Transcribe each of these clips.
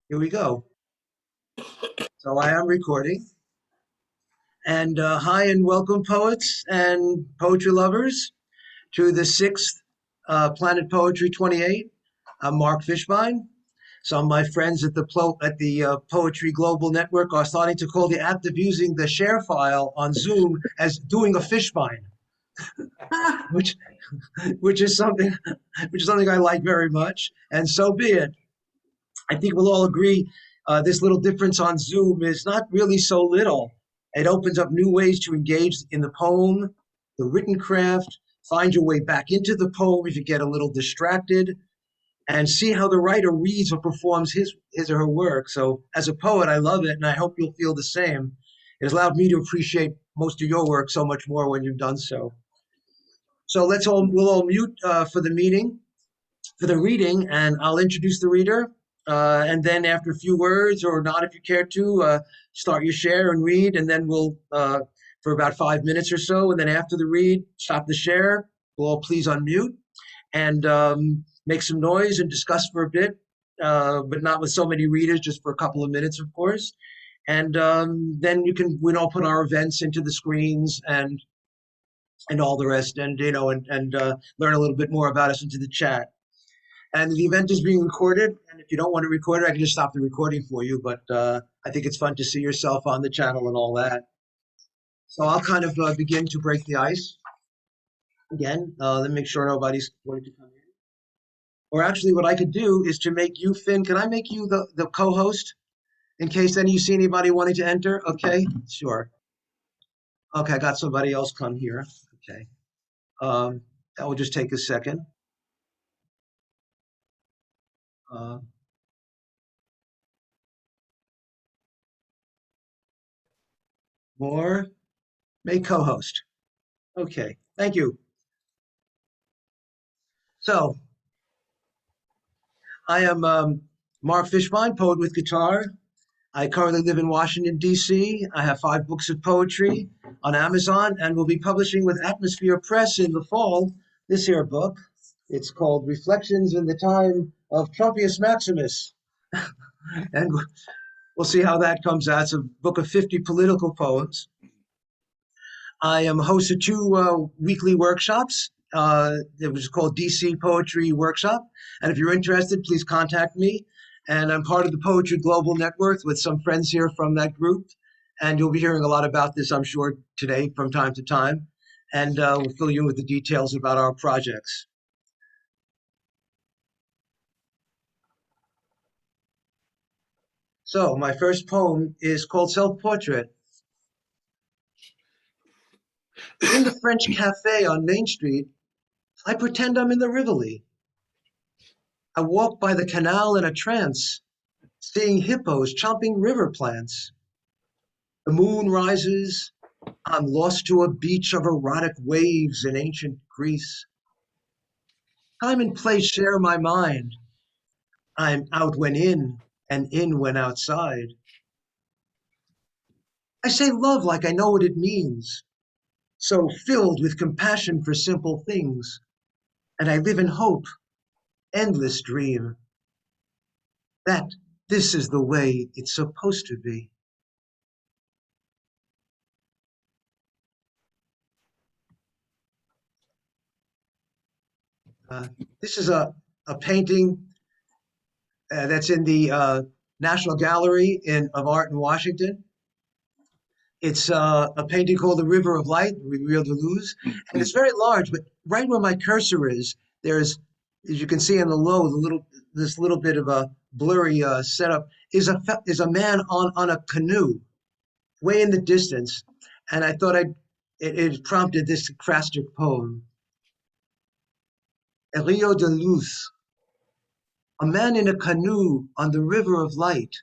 Here we go. So I am recording. And hi and welcome, poets and poetry lovers, to the sixth Planet Poetry 28. I'm Mark Fishbein. Some of my friends at the Poetry Global Network are starting to call the act of using the share file on Zoom as doing a fishbein, which which is something I like very much, and so be it. I think we'll all agree this little difference on Zoom is not really so little. It opens up new ways to engage in the poem, the written craft, find your way back into the poem if you get a little distracted, and see how the writer reads or performs his or her work. So, as a poet, I love it, and I hope you'll feel the same. It has allowed me to appreciate most of your work so much more when you've done so. So we'll all mute for the meeting, for the reading, and I'll introduce the reader. And then after a few words, or not if you care to, start your share and read, and then we'll, for about 5 minutes or so, and then after the read, stop the share. We'll all please unmute and make some noise and discuss for a bit, but not with so many readers, just for a couple of minutes, of course. And then we all put our events into the screens and all the rest, and learn a little bit more about us into the chat. And the event is being recorded. And if you don't want to record it, I can just stop the recording for you. But I think it's fun to see yourself on the channel and all that. So I'll kind of begin to break the ice again. Let me make sure nobody's going to come in. Or actually, what I could do is to make you, Finn, can I make you the co-host in case then you see anybody wanting to enter? Okay, sure. Okay, I got somebody else come here. Okay. That will just take a second. Uh, More, make co-host. Okay, thank you. So I am Mark Fishbein, poet with guitar. I currently live in Washington, D.C. I have 5 books of poetry on Amazon and will be publishing with Atmosphere Press in the fall this here book. It's called Reflections in the Time of Trumpius Maximus. And we'll see how that comes out. It's a book of 50 political poems. I am host of 2 weekly workshops. It was called DC Poetry Workshop. And if you're interested, please contact me. And I'm part of the Poetry Global Network with some friends here from that group. And you'll be hearing a lot about this, I'm sure, today from time to time. And we'll fill you in with the details about our projects. So my first poem is called Self-Portrait. In the French cafe on Main Street, I pretend I'm in the Rivoli. I walk by the canal in a trance, seeing hippos chomping river plants. The moon rises. I'm lost to a beach of erotic waves in ancient Greece. Time and place share my mind. I'm out when in and in when outside. I say love like I know what it means, so filled with compassion for simple things. And I live in hope, endless dream, that this is the way it's supposed to be. This is a painting that's in the National Gallery of Art in Washington. It's a painting called The River of Light, Rio de Luz, and it's very large, but right where my cursor is, there's, as you can see in the low, this little bit of a blurry setup, is a man on a canoe, way in the distance, and I thought it prompted this acrostic poem. Rio de Luz, a man in a canoe on the river of light,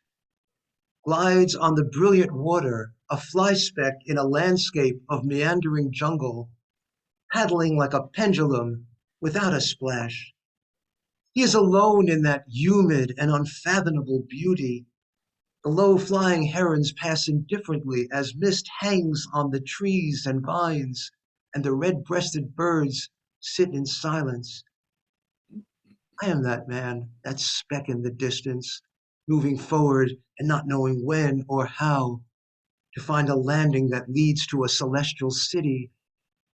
glides on the brilliant water, a fly speck in a landscape of meandering jungle, paddling like a pendulum without a splash. He is alone in that humid and unfathomable beauty. The low-flying herons pass indifferently as mist hangs on the trees and vines, and the red-breasted birds sit in silence. I am that man, that speck in the distance, moving forward and not knowing when or how to find a landing that leads to a celestial city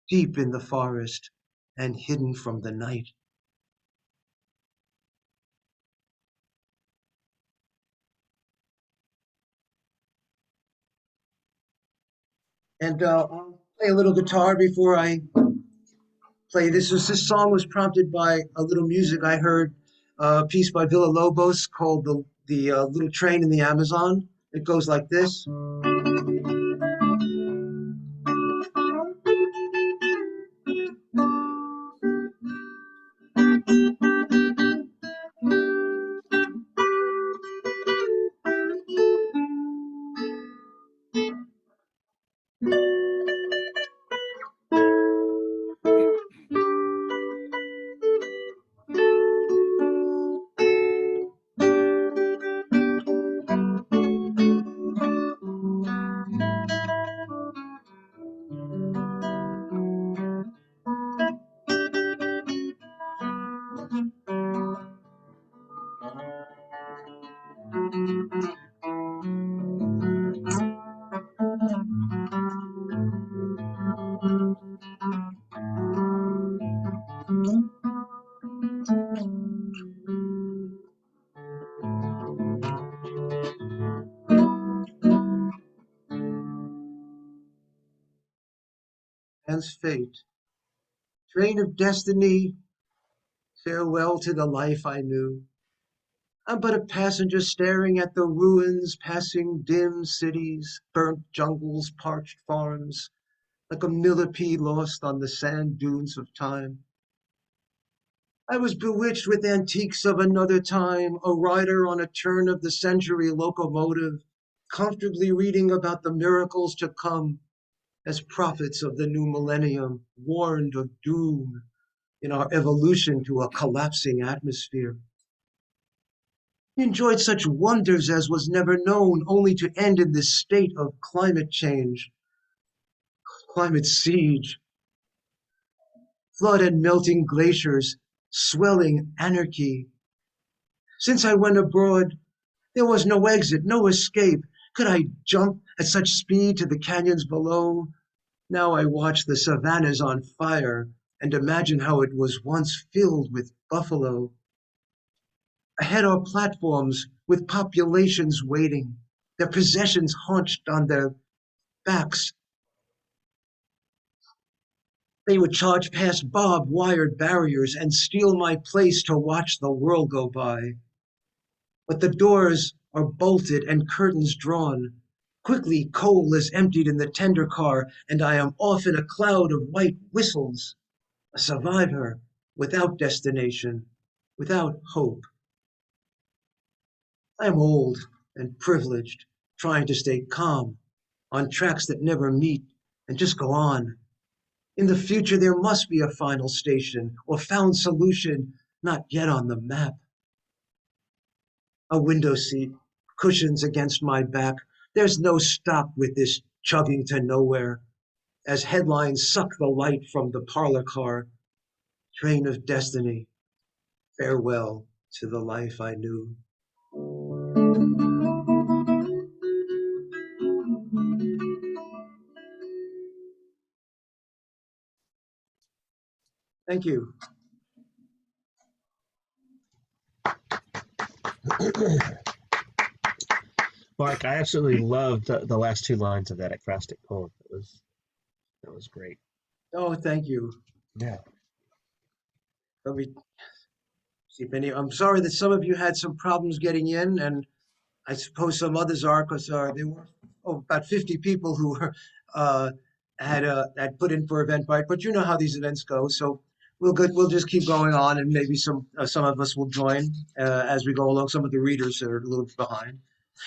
deep in the forest and hidden from the night. And I'll play a little guitar before I play this. This song was prompted by a little music I heard, a piece by Villa Lobos called the Little Train in the Amazon. It goes like this. Man's fate, train of destiny, farewell to the life I knew. I'm but a passenger staring at the ruins, passing dim cities, burnt jungles, parched farms, like a millipede lost on the sand dunes of time. I was bewitched with antiques of another time, a rider on a turn of the century locomotive, comfortably reading about the miracles to come as prophets of the new millennium warned of doom in our evolution to a collapsing atmosphere. We enjoyed such wonders as was never known, only to end in this state of climate change, climate siege, flood and melting glaciers, swelling anarchy. Since I went abroad, there was no exit, no escape. Could I jump at such speed to the canyons below? Now I watch the savannas on fire and imagine how it was once filled with buffalo. Ahead are platforms with populations waiting, their possessions hunched on their backs. They would charge past barbed wired barriers and steal my place to watch the world go by. But the doors are bolted and curtains drawn. Quickly, coal is emptied in the tender car, and I am off in a cloud of white whistles, a survivor without destination, without hope. I am old and privileged, trying to stay calm on tracks that never meet and just go on. In the future, there must be a final station or found solution not yet on the map. A window seat, cushions against my back. There's no stop with this chugging to nowhere as headlines suck the light from the parlor car. Train of destiny, farewell to the life I knew. Thank you. Mark, I absolutely loved the last two lines of that acrostic poem. That was great. Oh, thank you. Yeah. Let me see if any. I'm sorry that some of you had some problems getting in, and I suppose some others are because there were about 50 people who were had put in for Eventbrite. But you know how these events go, so we'll just keep going on, and maybe some of us will join as we go along. Some of the readers are a little bit behind.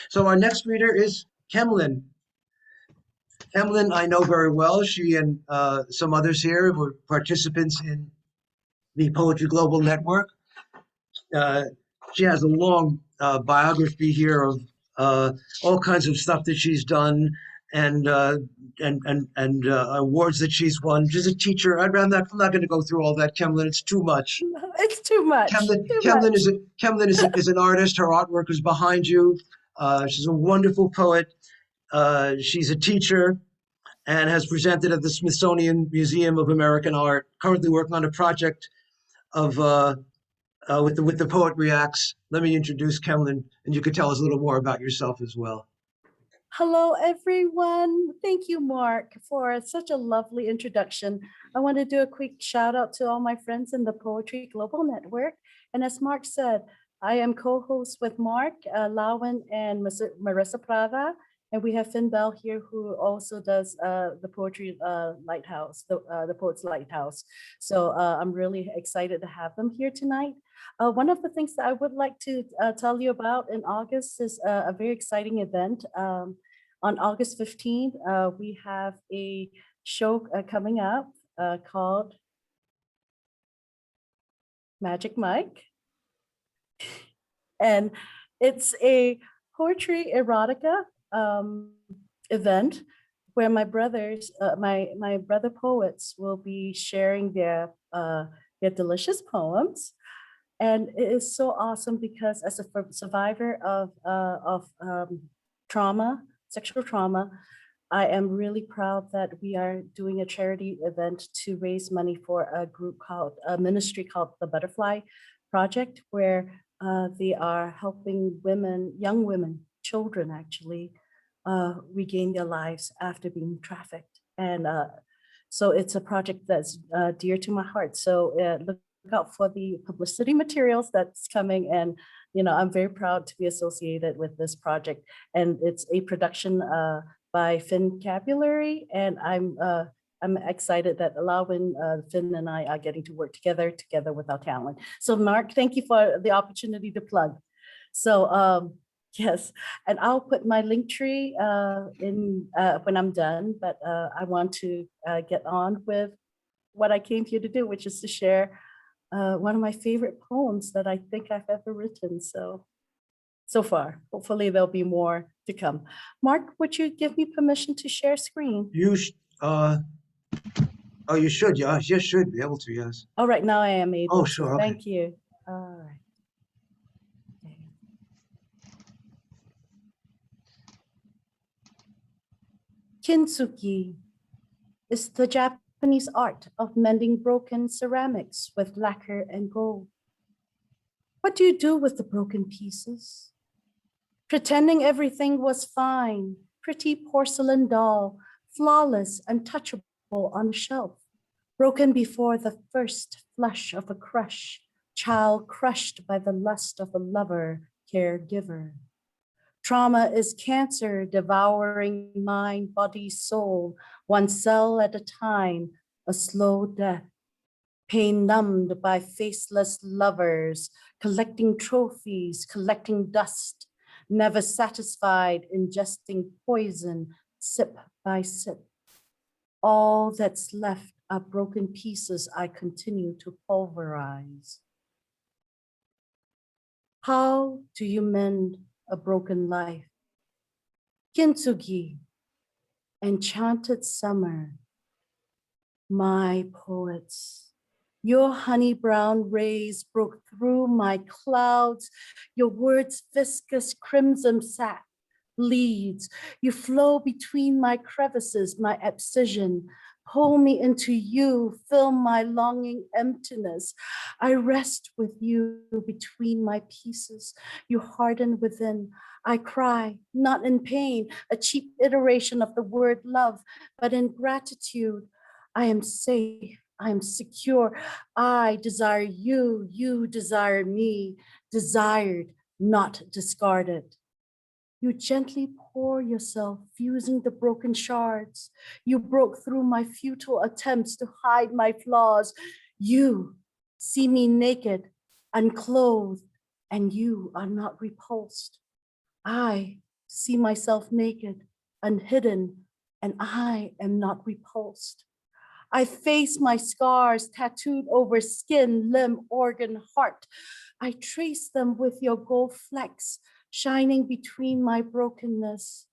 So our next reader is Kamelyn. Kamelyn, I know very well. She and some others here were participants in the Poetry Global Network. Uh, she has a long biography here of all kinds of stuff that she's done, and awards that she's won. She's a teacher. I'm not going to go through all that, Kamelyn. It's too much. It's too much, Kamelyn, too Kamelyn much. is a, Kamelyn is an artist. Her artwork is behind you. She's a wonderful poet. She's a teacher and has presented at the Smithsonian Museum of American Art. Currently working on a project of with the poet reacts. Let me introduce Kamelyn, and you could tell us a little more about yourself as well. Hello, everyone. Thank you, Mark, for such a lovely introduction. I want to do a quick shout out to all my friends in the Poetry Global Network. And as Mark said, I am co-host with Mark, Lawan, and Marissa Pratt. And we have Finn Bell here, who also does the Poetry Lighthouse, the Poets Lighthouse. So I'm really excited to have them here tonight. One of the things that I would like to tell you about in August is a very exciting event. On August 15th, we have a show coming up called Magic Mike. And it's a poetry erotica event where my brothers, my brother poets will be sharing their delicious poems. And it is so awesome because as a survivor of trauma, sexual trauma, I am really proud that we are doing a charity event to raise money for a ministry called the Butterfly Project, where they are helping women, young women, children actually, regain their lives after being trafficked. And so it's a project that's dear to my heart. So look out for the publicity materials that's coming. And, you know, I'm very proud to be associated with this project. And it's a production by Fincabulary. And I'm excited that Lawan, Finn and I are getting to work together with our talent. So Mark, thank you for the opportunity to plug. So yes, and I'll put my link tree in when I'm done, but I want to get on with what I came here to do, which is to share one of my favorite poems that I think I've ever written. So far, hopefully there'll be more to come. Mark, would you give me permission to share screen? Oh, you should, yes, you should be able to, yes. All right, now I am able. Oh, sure, okay. Thank you. All right. Okay. Kintsugi is the Japanese art of mending broken ceramics with lacquer and gold. What do you do with the broken pieces? Pretending everything was fine, pretty porcelain doll, flawless, untouchable on a shelf, broken before the first flush of a crush, child crushed by the lust of a lover, caregiver. Trauma is cancer devouring mind, body, soul, one cell at a time, a slow death. Pain numbed by faceless lovers, collecting trophies, collecting dust, never satisfied, ingesting poison, sip by sip. All that's left are broken pieces I continue to pulverize. How do you mend a broken life? Kintsugi, enchanted summer, my poets. Your honey brown rays broke through my clouds. Your words viscous crimson sap bleeds. You flow between my crevices, my abscission. Pull me into you, fill my longing emptiness. I rest with you between my pieces. You harden within. I cry, not in pain, a cheap iteration of the word love, but in gratitude. I am safe. I am secure. I desire you. You desire me. Desired, not discarded. You gently pour yourself, fusing the broken shards. You broke through my futile attempts to hide my flaws. You see me naked, unclothed, and you are not repulsed. I see myself naked, unhidden, and I am not repulsed. I face my scars tattooed over skin, limb, organ, heart. I trace them with your gold flecks shining between my brokenness.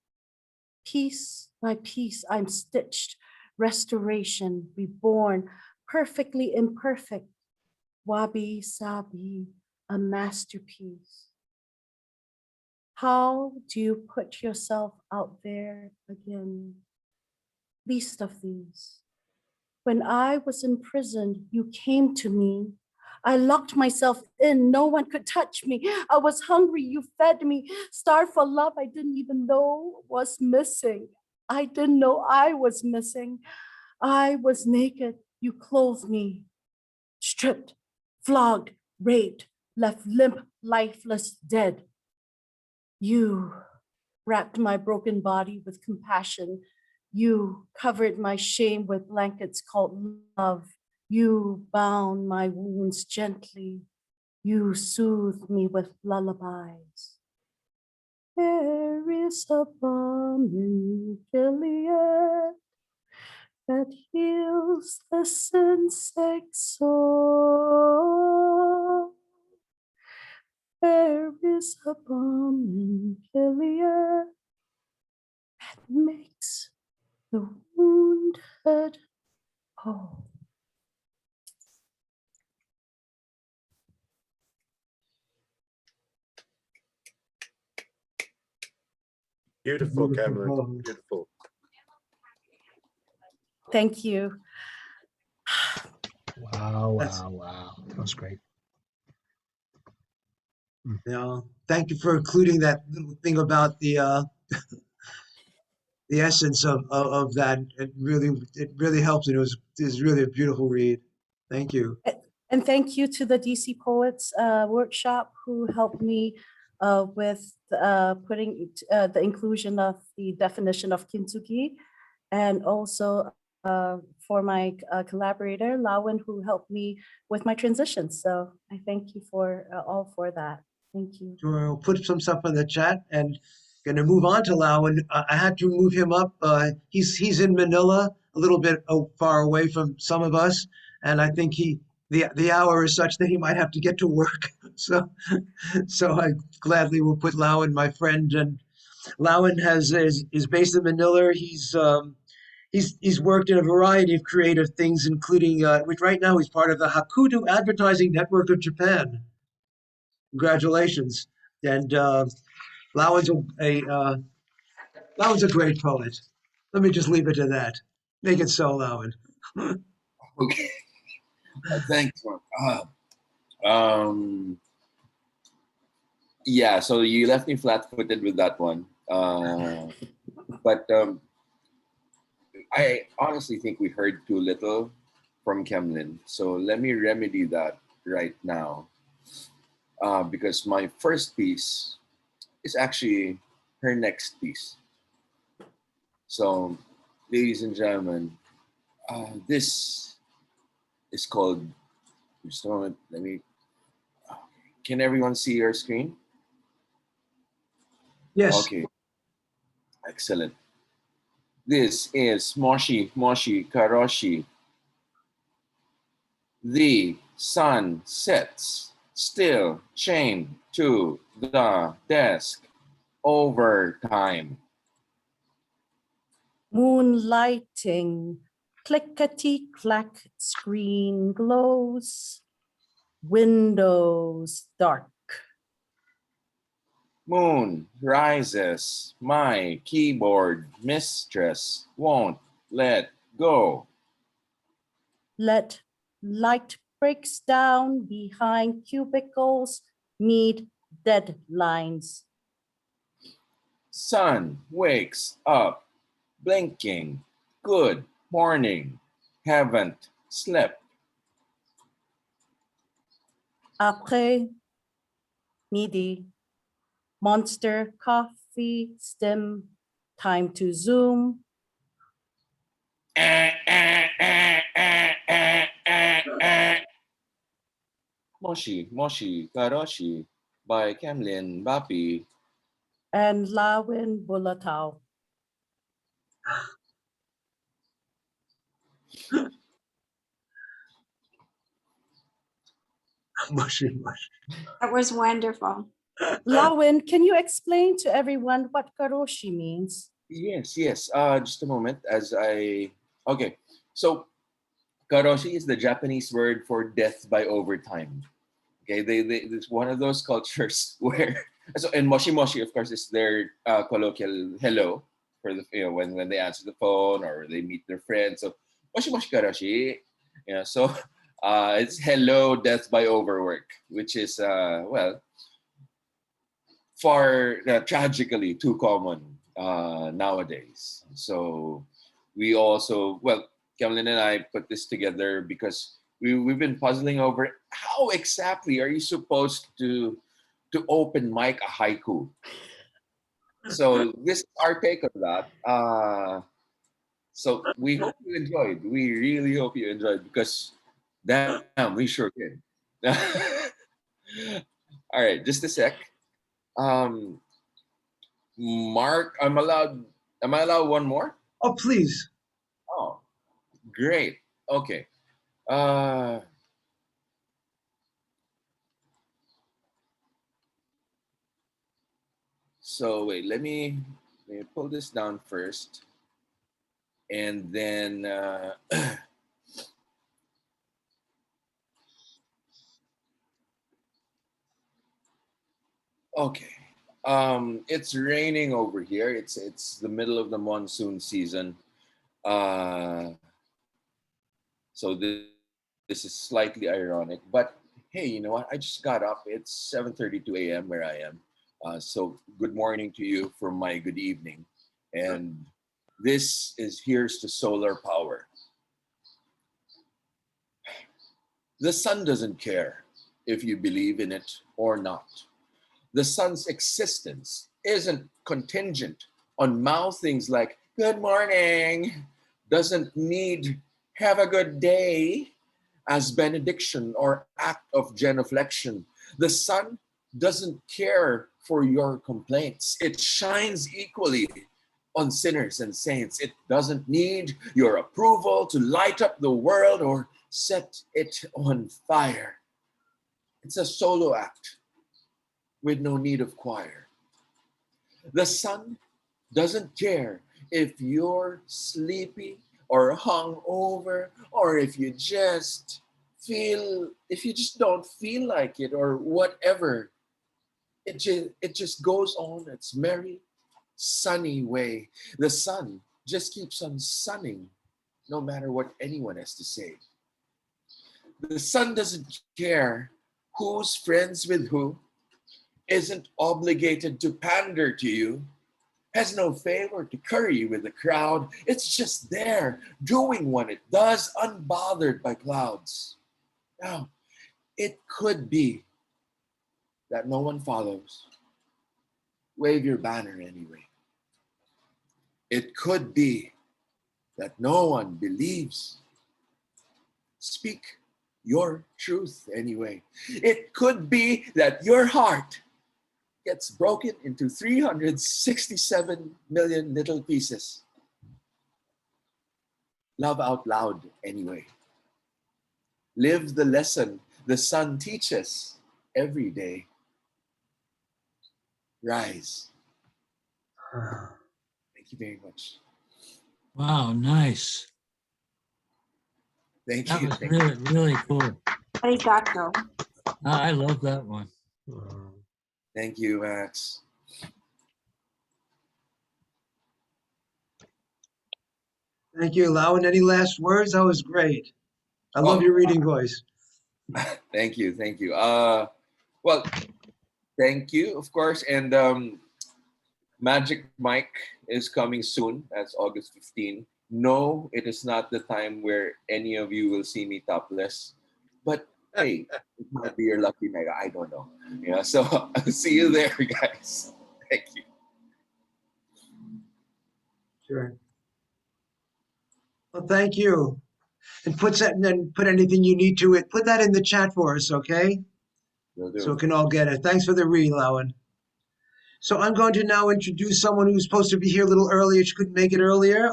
Piece by piece, I'm stitched. Restoration, reborn, perfectly imperfect. Wabi sabi, a masterpiece. How do you put yourself out there again? Least of these. When I was imprisoned, you came to me. I locked myself in. No one could touch me. I was hungry. You fed me. Starved for love I didn't even know was missing. I didn't know I was missing. I was naked. You clothed me. Stripped, flogged, raped, left limp, lifeless, dead. You wrapped my broken body with compassion. You covered my shame with blankets called love. You bound my wounds gently. You soothed me with lullabies. There is a balm in Gilead that heals the sin-sick soul. There is a balm in Gilead that makes the wounded whole. Beautiful, Beautiful Kamelyn. poem. Beautiful. Thank you. Wow, That's- wow, wow. That was great. Yeah. Thank you for including that little thing about the essence of that. It really helped. And it was really a beautiful read. Thank you. And thank you to the DC Poets Workshop who helped me with putting the inclusion of the definition of kintsugi, and also for my collaborator, Lawan, who helped me with my transition. So I thank you for all for that. Thank you. Sure, I'll put some stuff in the chat and gonna move on to Lawan. I had to move him up. He's in Manila, a little bit far away from some of us, and I think the hour is such that he might have to get to work. So I gladly will put Lawan, my friend, and Lawan is based in Manila. He's worked in a variety of creative things, including which right now he's part of the Hakuto Advertising Network of Japan. Congratulations. And Lawan's Lawan's a great poet. Let me just leave it to that. Make it so, Lawan. Okay. Thanks, Mark. Yeah, so you left me flat-footed with that one. But I honestly think we heard too little from Kamelyn. So let me remedy that right now. Because my first piece is actually her next piece. So, ladies and gentlemen, this is called, just a moment, let me, can everyone see your screen? Yes. Okay, excellent. This is Moshi Moshi Karoshi. The sun sets, still chained to the desk, overtime. Moonlighting, clickety-clack, screen glows, windows dark. Moon rises, my keyboard mistress won't let go. Let light breaks down behind cubicles, meet deadlines. Sun wakes up, blinking. Good morning, haven't slept. Après midi, monster coffee stim, time to zoom. Moshi Moshi Karoshi by Kamelyn Bapi. And Lawin Bulatao. Mushy, mushy. That was wonderful. Lawin, can you explain to everyone what karoshi means? Yes, yes. Just a moment as I. Okay. So, karoshi is the Japanese word for death by overtime. Okay, it's one of those cultures where so and moshi moshi of course is their colloquial hello for the when they answer the phone or they meet their friends. So moshi moshi karashi, so it's hello death by overwork, which is well far tragically too common nowadays. So we also, well, Kamelyn and I put this together because we've been puzzling over how exactly are you supposed to open mic a haiku. So this is our take on that. So we hope you enjoyed. We really hope you enjoyed because damn, we sure did. All right, just a sec. Um, Mark, I'm allowed. Am I allowed one more? Oh, please. Oh, great. Okay. Uh, so wait, let me pull this down first, and then okay. It's raining over here. It's the middle of the monsoon season. Uh, so this is slightly ironic, but hey, you know what? I just got up. It's 7:32 a.m. where I am. So good morning to you from my good evening, and this is here's to solar power. The sun doesn't care if you believe in it or not. The sun's existence isn't contingent on mouthings like good morning, doesn't need have a good day as benediction or act of genuflection. The sun doesn't care for your complaints. It shines equally on sinners and saints. It doesn't need your approval to light up the world or set it on fire. It's a solo act with no need of choir. The sun doesn't care if you're sleepy or hungover or if you just don't feel like it or whatever. It just goes on its merry, sunny way. The sun just keeps on sunning no matter what anyone has to say. The sun doesn't care who's friends with who, isn't obligated to pander to you, has no favor to curry with the crowd. It's just there, doing what it does, unbothered by clouds. Now, it could be that no one follows. Wave your banner anyway. It could be that no one believes. Speak your truth anyway. It could be that your heart gets broken into 367 million little pieces. Love out loud anyway. Live the lesson the sun teaches every day. Rise. Thank you very much. Wow, nice. Thank That you. was really, really cool. Arigato. I love that one. Thank you, Max. Thank you, Lau. And any last words? That was great. I love Oh, your reading voice. Thank you. Thank you. Well, thank you, of course. And Magic Mike is coming soon. That's August 15. No, it is not the time where any of you will see me topless. But hey, it might be your lucky night. I don't know. Yeah, so I'll see you there, guys. Thank you. Sure. Well, thank you. And put anything you need to it. Put that in the chat for us, okay? Will do. So we can all get it. Thanks for the read, Lowen. So I'm going to now introduce someone who's supposed to be here a little earlier. She couldn't make it earlier.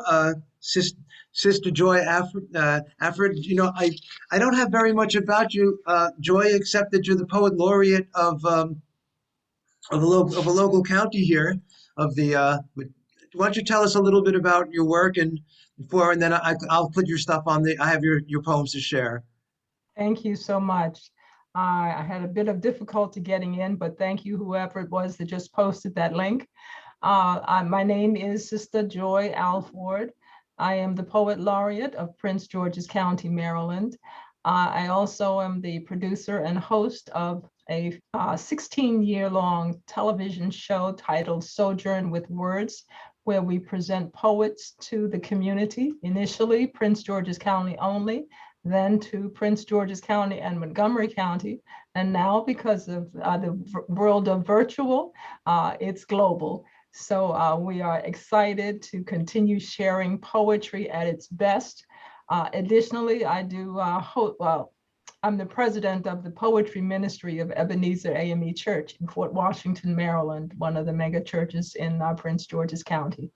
Sister Joy Afford. You know, I don't have very much about you, Joy, except that you're the poet laureate of a local county here, of the why don't you tell us a little bit about your work and then I'll put your stuff on I have your poems to share. Thank you so much. I had a bit of difficulty getting in, but thank you, whoever it was that just posted that link. My name is Sister Joy Alford. I am the Poet Laureate of Prince George's County, Maryland. I also am the producer and host of a 16-year-long television show titled Sojourn with Words, where we present poets to the community, initially Prince George's County only, then to Prince George's County and Montgomery County. And now, because of the world of virtual, it's global. So we are excited to continue sharing poetry at its best. Additionally, I do, I'm the president of the poetry ministry of Ebenezer AME Church in Fort Washington, Maryland, one of the mega churches in Prince George's County.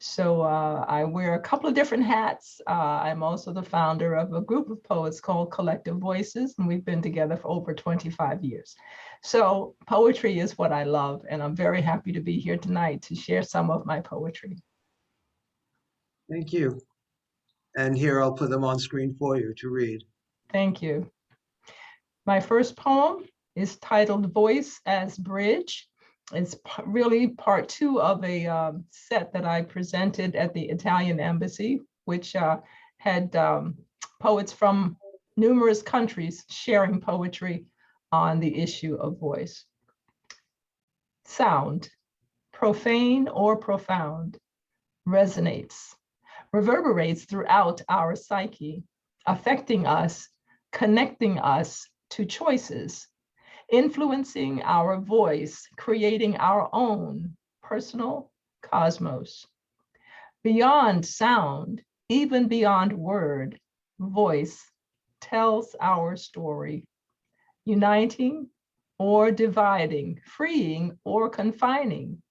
So I wear a couple of different hats. I'm also the founder of a group of poets called Collective Voices, and we've been together for over 25 years. So poetry is what I love, and I'm very happy to be here tonight to share some of my poetry. Thank you. And here, I'll put them on screen for you to read. Thank you. My first poem is titled Voice as Bridge. It's really part 2 of a set that I presented at the Italian Embassy, which had poets from numerous countries sharing poetry on the issue of voice. Sound, profane or profound, resonates, reverberates throughout our psyche, affecting us, connecting us to choices, influencing our voice, creating our own personal cosmos. Beyond sound, even beyond word, voice tells our story, uniting or dividing, freeing or confining.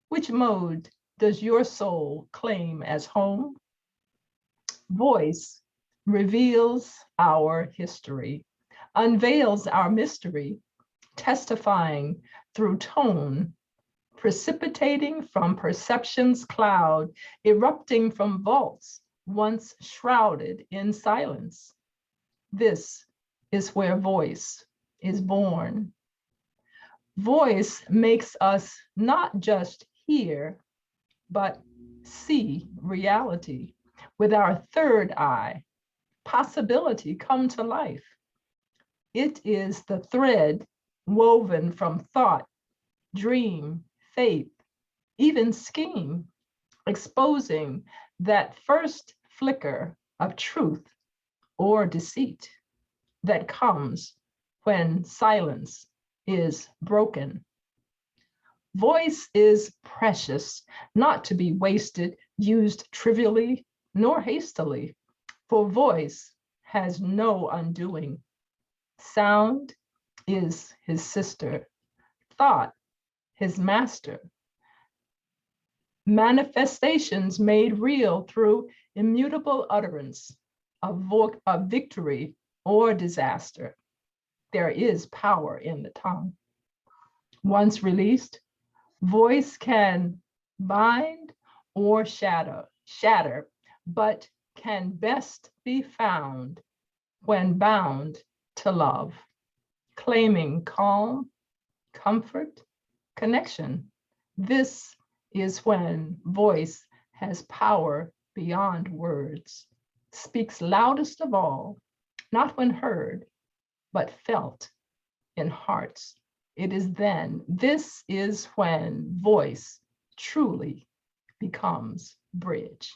Which mode does your soul claim as home? Voice reveals our history, unveils our mystery, testifying through tone, precipitating from perception's cloud, erupting from vaults once shrouded in silence. This is where voice is born. Voice makes us not just hear, but see reality with our third eye, possibility come to life. It is the thread woven from thought, dream, faith, even scheme, exposing that first flicker of truth or deceit that comes when silence is broken. Voice is precious, not to be wasted, used trivially, nor hastily, for voice has no undoing. Sound is his sister, thought his master. Manifestations made real through immutable utterance of victory or disaster. There is power in the tongue. Once released, voice can bind or shatter, but can best be found when bound to love, claiming calm, comfort, connection. This is when voice has power beyond words, speaks loudest of all, not when heard, but felt in hearts. It is then, this is when voice truly becomes bridge.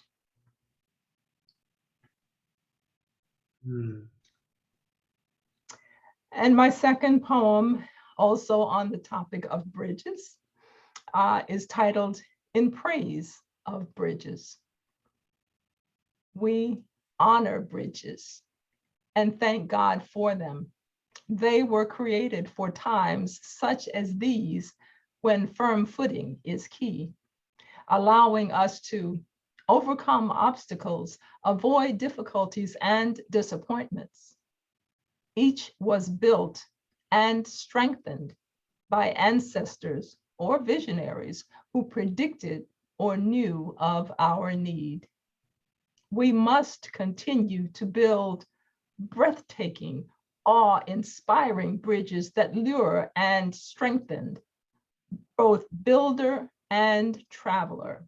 And my second poem, also on the topic of bridges, is titled In Praise of Bridges. We honor bridges and thank God for them. They were created for times such as these when firm footing is key, allowing us to overcome obstacles, avoid difficulties and disappointments. Each was built and strengthened by ancestors or visionaries who predicted or knew of our need. We must continue to build breathtaking, awe-inspiring bridges that lure and strengthen both builder and traveler.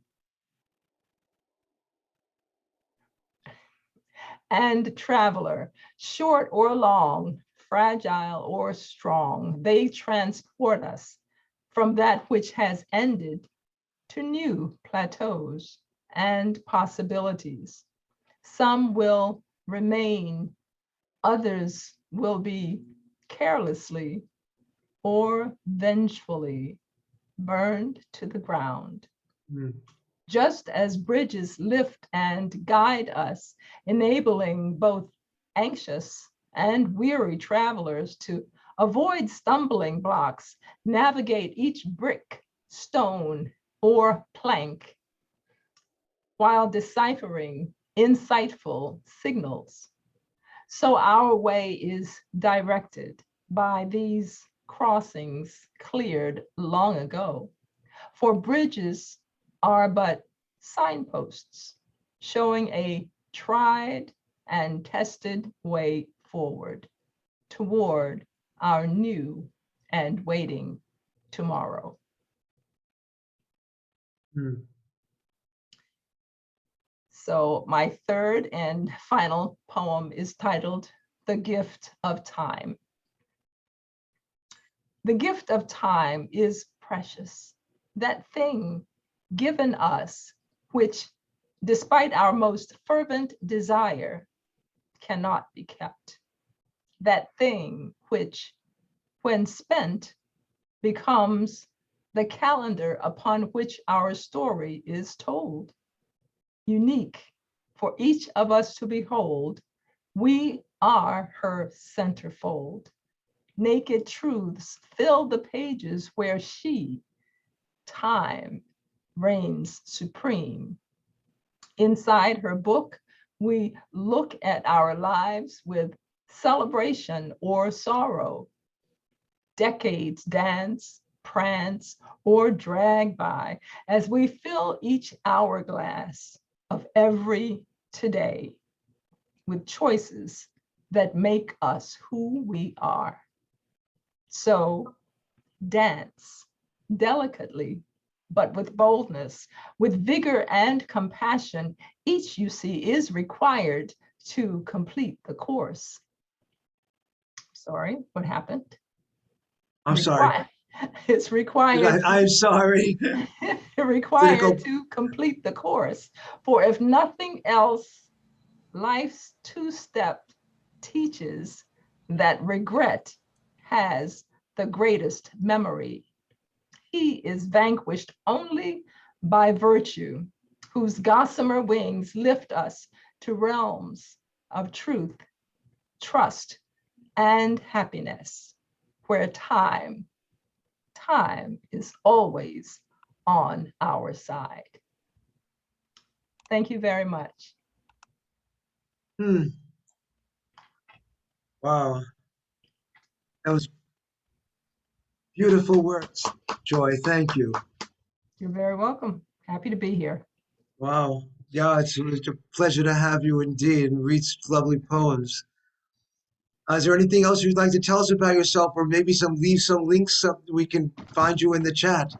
Short or long, fragile or strong, they transport us from that which has ended to new plateaus and possibilities. Some will remain, others will be carelessly or vengefully burned to the ground. Mm. Just as bridges lift and guide us, enabling both anxious and weary travelers to avoid stumbling blocks, navigate each brick, stone, or plank, while deciphering insightful signals. So our way is directed by these crossings cleared long ago. For bridges are but signposts showing a tried and tested way forward toward our new and waiting tomorrow. Mm. So my third and final poem is titled The Gift of Time. The gift of time is precious, that thing given us, which despite our most fervent desire, cannot be kept. That thing which, when spent, becomes the calendar upon which our story is told. Unique for each of us to behold, we are her centerfold. Naked truths fill the pages where she, time, reigns supreme. Inside her book, we look at our lives with celebration or sorrow. Decades dance, prance, or drag by as we fill each hourglass of every today with choices that make us who we are. So dance delicately, but with boldness, with vigor and compassion. Each, you see, is required to complete the course. Sorry, what happened? I'm sorry. It's required. I'm sorry. Required to complete the course. For if nothing else, life's two-step teaches that regret has the greatest memory. He is vanquished only by virtue, whose gossamer wings lift us to realms of truth, trust, and happiness, where time is always on our side. Thank you very much. Wow. That was beautiful words, Joy. Thank you. You're very welcome. Happy to be here. Wow. Yeah, it's a pleasure to have you indeed and read such lovely poems. Is there anything else you'd like to tell us about yourself, or maybe leave some links so we can find you in the chat?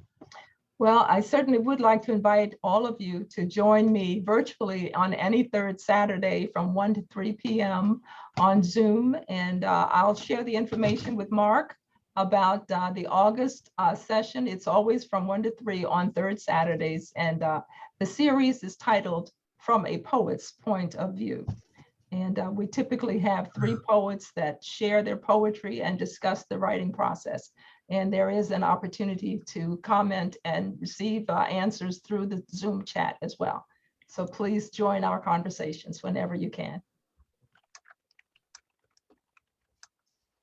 Well, I certainly would like to invite all of you to join me virtually on any third Saturday from 1 to 3 p.m. on Zoom. And I'll share the information with Mark about the August session. It's always from 1 to 3 on third Saturdays. And the series is titled From a Poet's Point of View. And we typically have 3 poets that share their poetry and discuss the writing process. And there is an opportunity to comment and receive answers through the Zoom chat as well. So please join our conversations whenever you can.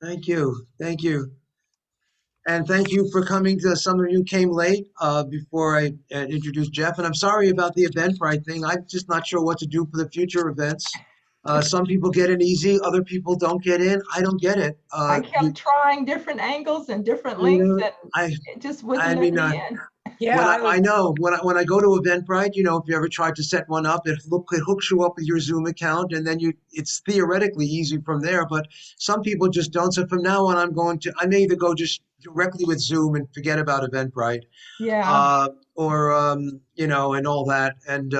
Thank you. Thank you. And thank you for coming. Some of you came late before I introduced Jeff. And I'm sorry about the Eventbrite thing. I'm just not sure what to do for the future events. Some people get in easy, other people don't get in. I don't get it. I kept trying different angles and different links, and it just wouldn't let me in. Yeah, I know when I go to Eventbrite, if you ever tried to set one up, it hooks you up with your Zoom account, and then it's theoretically easy from there. But some people just don't. So from now on, I may either go just directly with Zoom and forget about Eventbrite, yeah. or and all that, and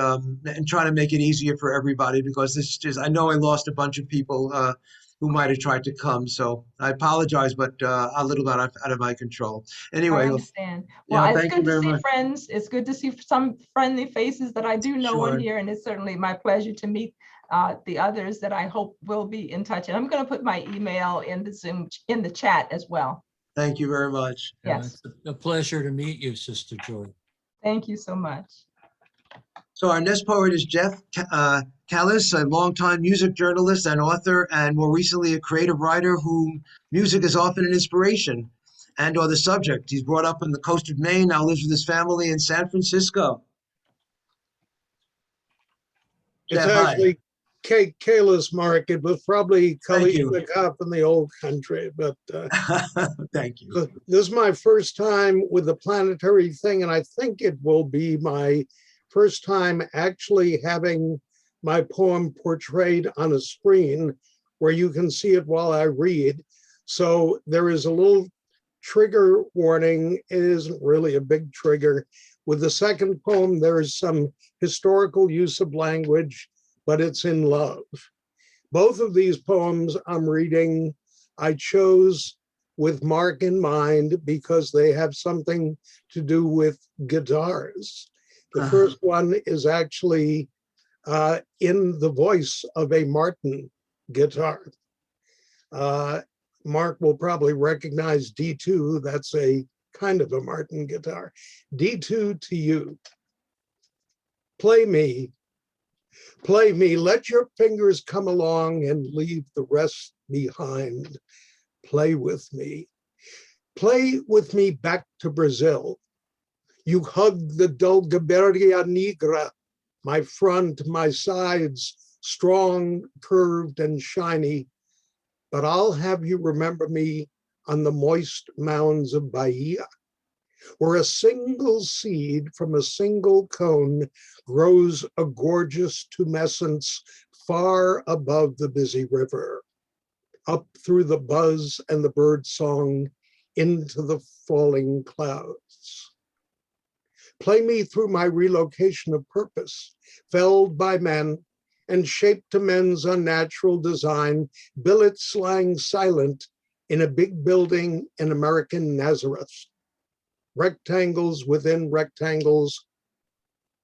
try to make it easier for everybody, because I know I lost a bunch of people who might have tried to come. So I apologize, but a little bit out of my control. I Anyway, understand. Well, it's thank you good to very see much. friends. It's good to see some friendly faces that I do know on Sure. here, and it's certainly my pleasure to meet the others that I hope will be in touch. And I'm going to put my email in the Zoom in the chat as well. Thank you very much. Yes. It's a pleasure to meet you, Sister Joy. Thank you so much. So our next poet is Jeff Callis, a longtime music journalist and author, and more recently a creative writer whom music is often an inspiration and/or the subject. He's brought up on the coast of Maine, now lives with his family in San Francisco. It's Jeff, hi. actually Kayla's Mark. It was probably Thank you. Kalishnikov in the old country, but Thank you. this is my first time with the planetary thing, and I think it will be my first time actually having my poem portrayed on a screen where you can see it while I read. So there is a little trigger warning. It isn't really a big trigger. With the second poem, there is some historical use of language, but it's in love. Both of these poems I'm reading, I chose with Mark in mind because they have something to do with guitars. The first one is actually in the voice of a Martin guitar. Mark will probably recognize D2. That's a kind of a Martin guitar. D2 to you. Play me, let your fingers come along and leave the rest behind. Play with me back to Brazil. You hug the Dulgaberia Negra, my front, my sides, strong, curved, and shiny. But I'll have you remember me on the moist mounds of Bahia, where a single seed from a single cone grows a gorgeous tumescence far above the busy river, up through the buzz and the bird song into the falling clouds. Play me through my relocation of purpose, felled by men and shaped to men's unnatural design, billets lying silent in a big building in American Nazareth. Rectangles within rectangles.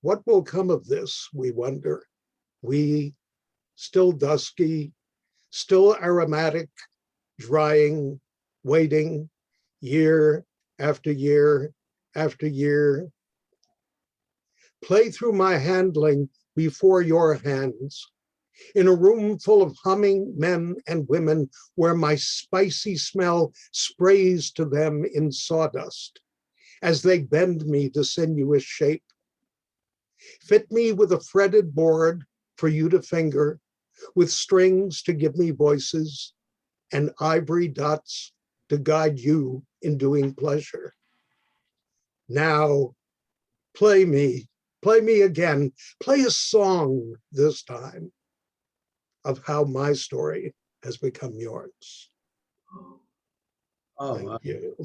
What will come of this, we wonder? We, still dusky, still aromatic, drying, waiting, year after year after year. Play through my handling before your hands, in a room full of humming men and women where my spicy smell sprays to them in sawdust as they bend me to sinuous shape. Fit me with a fretted board for you to finger, with strings to give me voices, and ivory dots to guide you in doing pleasure. Now, play me again, play a song this time of how my story has become yours. Oh, Thank you.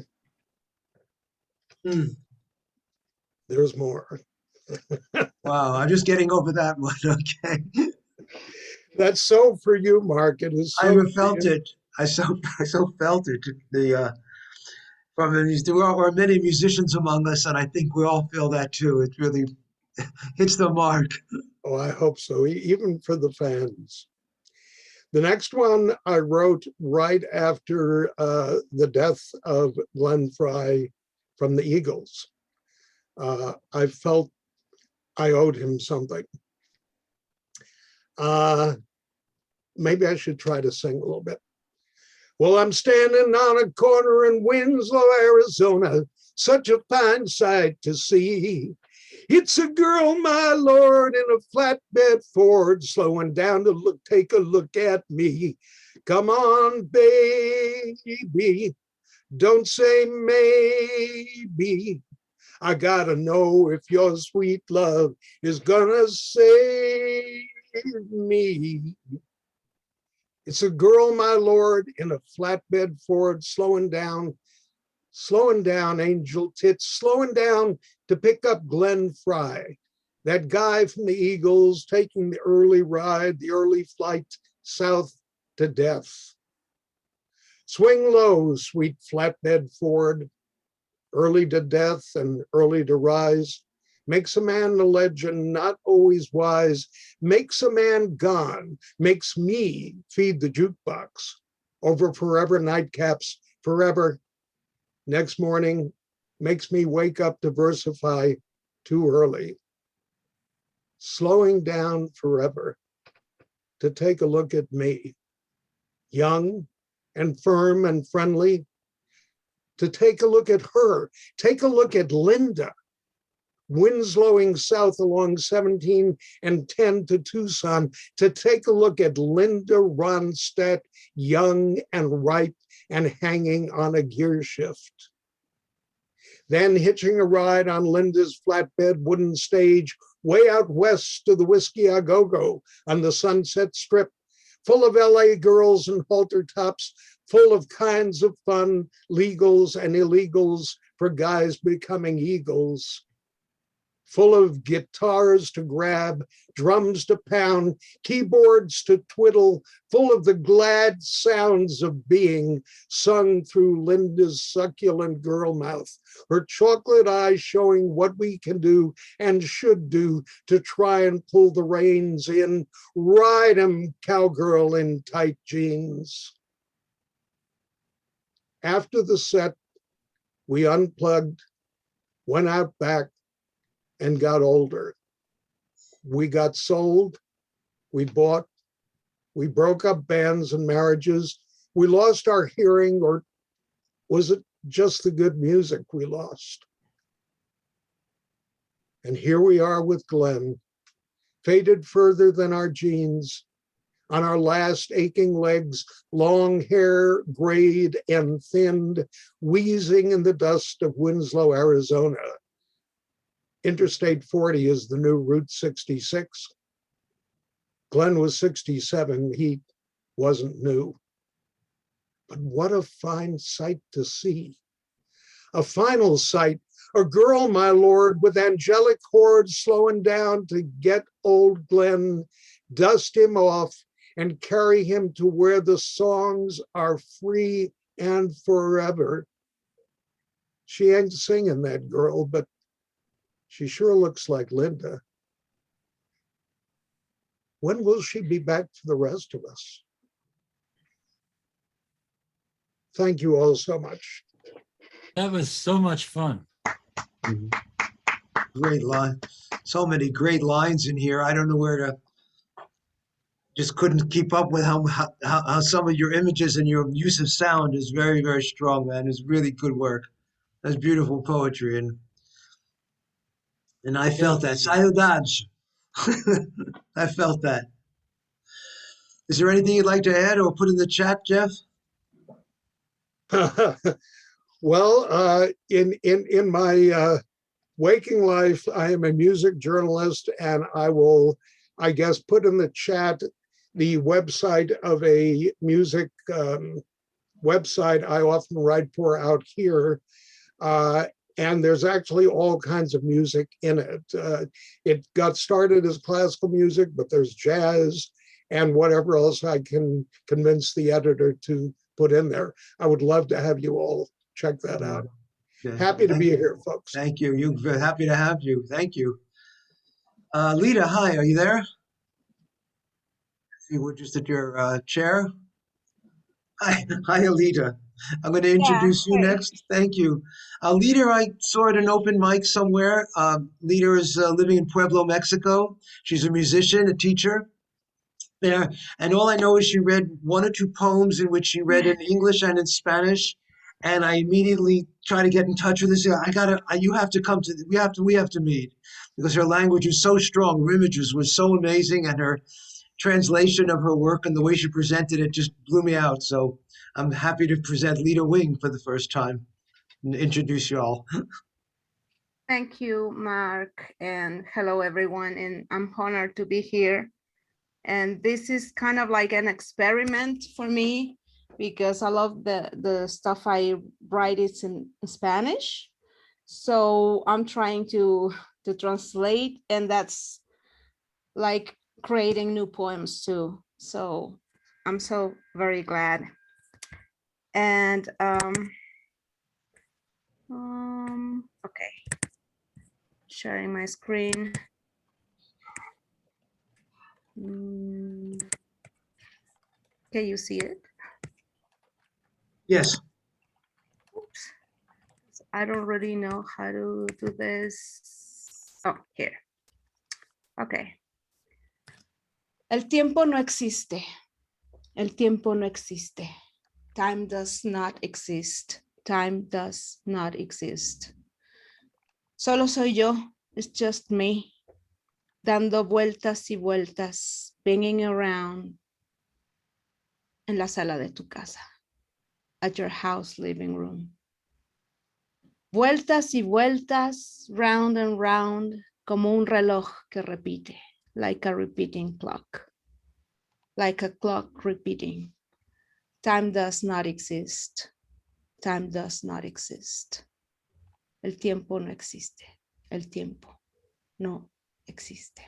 wow. There's more. Wow, I'm just getting over that one. Okay. That's so for you, Mark. It is so. I felt it. I so felt it. There are many musicians among us, and I think we all feel that too. It really hits the mark. Oh, I hope so, even for the fans. The next one I wrote right after the death of Glenn Frey from the Eagles. I felt I owed him something. Maybe I should try to sing a little bit. Well, I'm standing on a corner in Winslow, Arizona, such a fine sight to see. It's a girl, my lord, in a flatbed Ford, slowing down to take a look at me. Come on, baby, don't say maybe. I gotta know if your sweet love is gonna save me. It's a girl, my lord, in a flatbed Ford, slowing down, angel tits, slowing down to pick up Glenn Fry, that guy from the Eagles taking the early ride, the early flight south to death. Swing low, sweet flatbed Ford, early to death and early to rise, makes a man a legend, not always wise, makes a man gone, makes me feed the jukebox over forever nightcaps, forever. Next morning, makes me wake up to versify too early. Slowing down forever to take a look at me, young and firm and friendly, to take a look at her, take a look at Linda, Winslowing south along 17 and 10 to Tucson, to take a look at Linda Ronstadt, young and ripe and hanging on a gear shift. Then hitching a ride on Linda's flatbed wooden stage way out west to the Whiskey A Go-Go on the Sunset Strip, full of LA girls and halter tops, full of kinds of fun, legals and illegals for guys becoming eagles, full of guitars to grab, drums to pound, keyboards to twiddle, full of the glad sounds of being sung through Linda's succulent girl mouth, her chocolate eyes showing what we can do and should do to try and pull the reins in. Ride 'em, cowgirl in tight jeans. After the set, we unplugged, went out back, and got older. We got sold, we bought, we broke up bands and marriages. We lost our hearing, or was it just the good music we lost? And here we are with Glenn, faded further than our jeans, on our last aching legs, long hair grayed and thinned, wheezing in the dust of Winslow, Arizona. Interstate 40 is the new Route 66. Glenn was 67, he wasn't new. But what a fine sight to see. A final sight, a girl, my lord, with angelic hordes slowing down to get old Glenn, dust him off, and carry him to where the songs are free and forever. She ain't singing, that girl, but she sure looks like Linda. When will she be back for the rest of us? Thank you all so much. That was so much fun. Great line. So many great lines in here. I don't know where to, just couldn't keep up with how some of your images and your use of sound is very, very strong, man. It's really good work. That's beautiful poetry. And I felt that. Saudades. I felt that. Is there anything you'd like to add or put in the chat, Jeff? Well, in my waking life, I am a music journalist, and I will, I guess, put in the chat the website of a music website I often write for out here. And there's actually all kinds of music in it. It got started as classical music, but there's jazz and whatever else I can convince the editor to put in there. I would love to have you all check that out. Okay. Happy to be here, folks. Thank you. We're happy to have you. Thank you. Lita, hi, are you there? You were just at your chair. Hi, Alita. I'm going to introduce you next. Thank you. Lita, I saw at an open mic somewhere. Lita is living in Pueblo, Mexico. She's a musician, a teacher there. And all I know is she read one or two poems in which she read in English and in Spanish. And I immediately try to get in touch with her. You have to come to, we have to meet, because her language is so strong. Her images was so amazing, and her translation of her work and the way she presented it just blew me out. So I'm happy to present Lita Wing for the first time and introduce you all. Thank you, Mark, and hello, everyone. And I'm honored to be here. And this is kind of like an experiment for me because I love the stuff I write is in Spanish. So I'm trying to translate, and that's like creating new poems too. So I'm so very glad. And okay, sharing my screen. Can you see it? Yes. Oops. I don't really know how to do this. Oh, here. Okay. El tiempo no existe. El tiempo no existe. Time does not exist. Time does not exist. Solo soy yo. It's just me. Dando vueltas y vueltas. Banging around. En la sala de tu casa. At your house living room. Vueltas y vueltas, round and round, como un reloj que repite, like a repeating clock, like a clock repeating. Time does not exist. Time does not exist. El tiempo no existe. El tiempo no existe.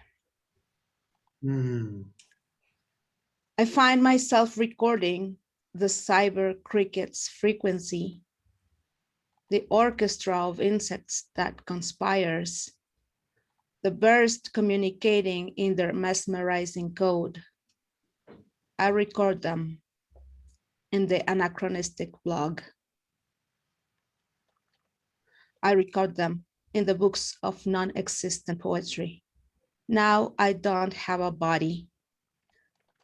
I find myself recording the cyber cricket's frequency, the orchestra of insects that conspires, the birds communicating in their mesmerizing code. I record them in the anachronistic blog. I record them in the books of non-existent poetry. Now I don't have a body.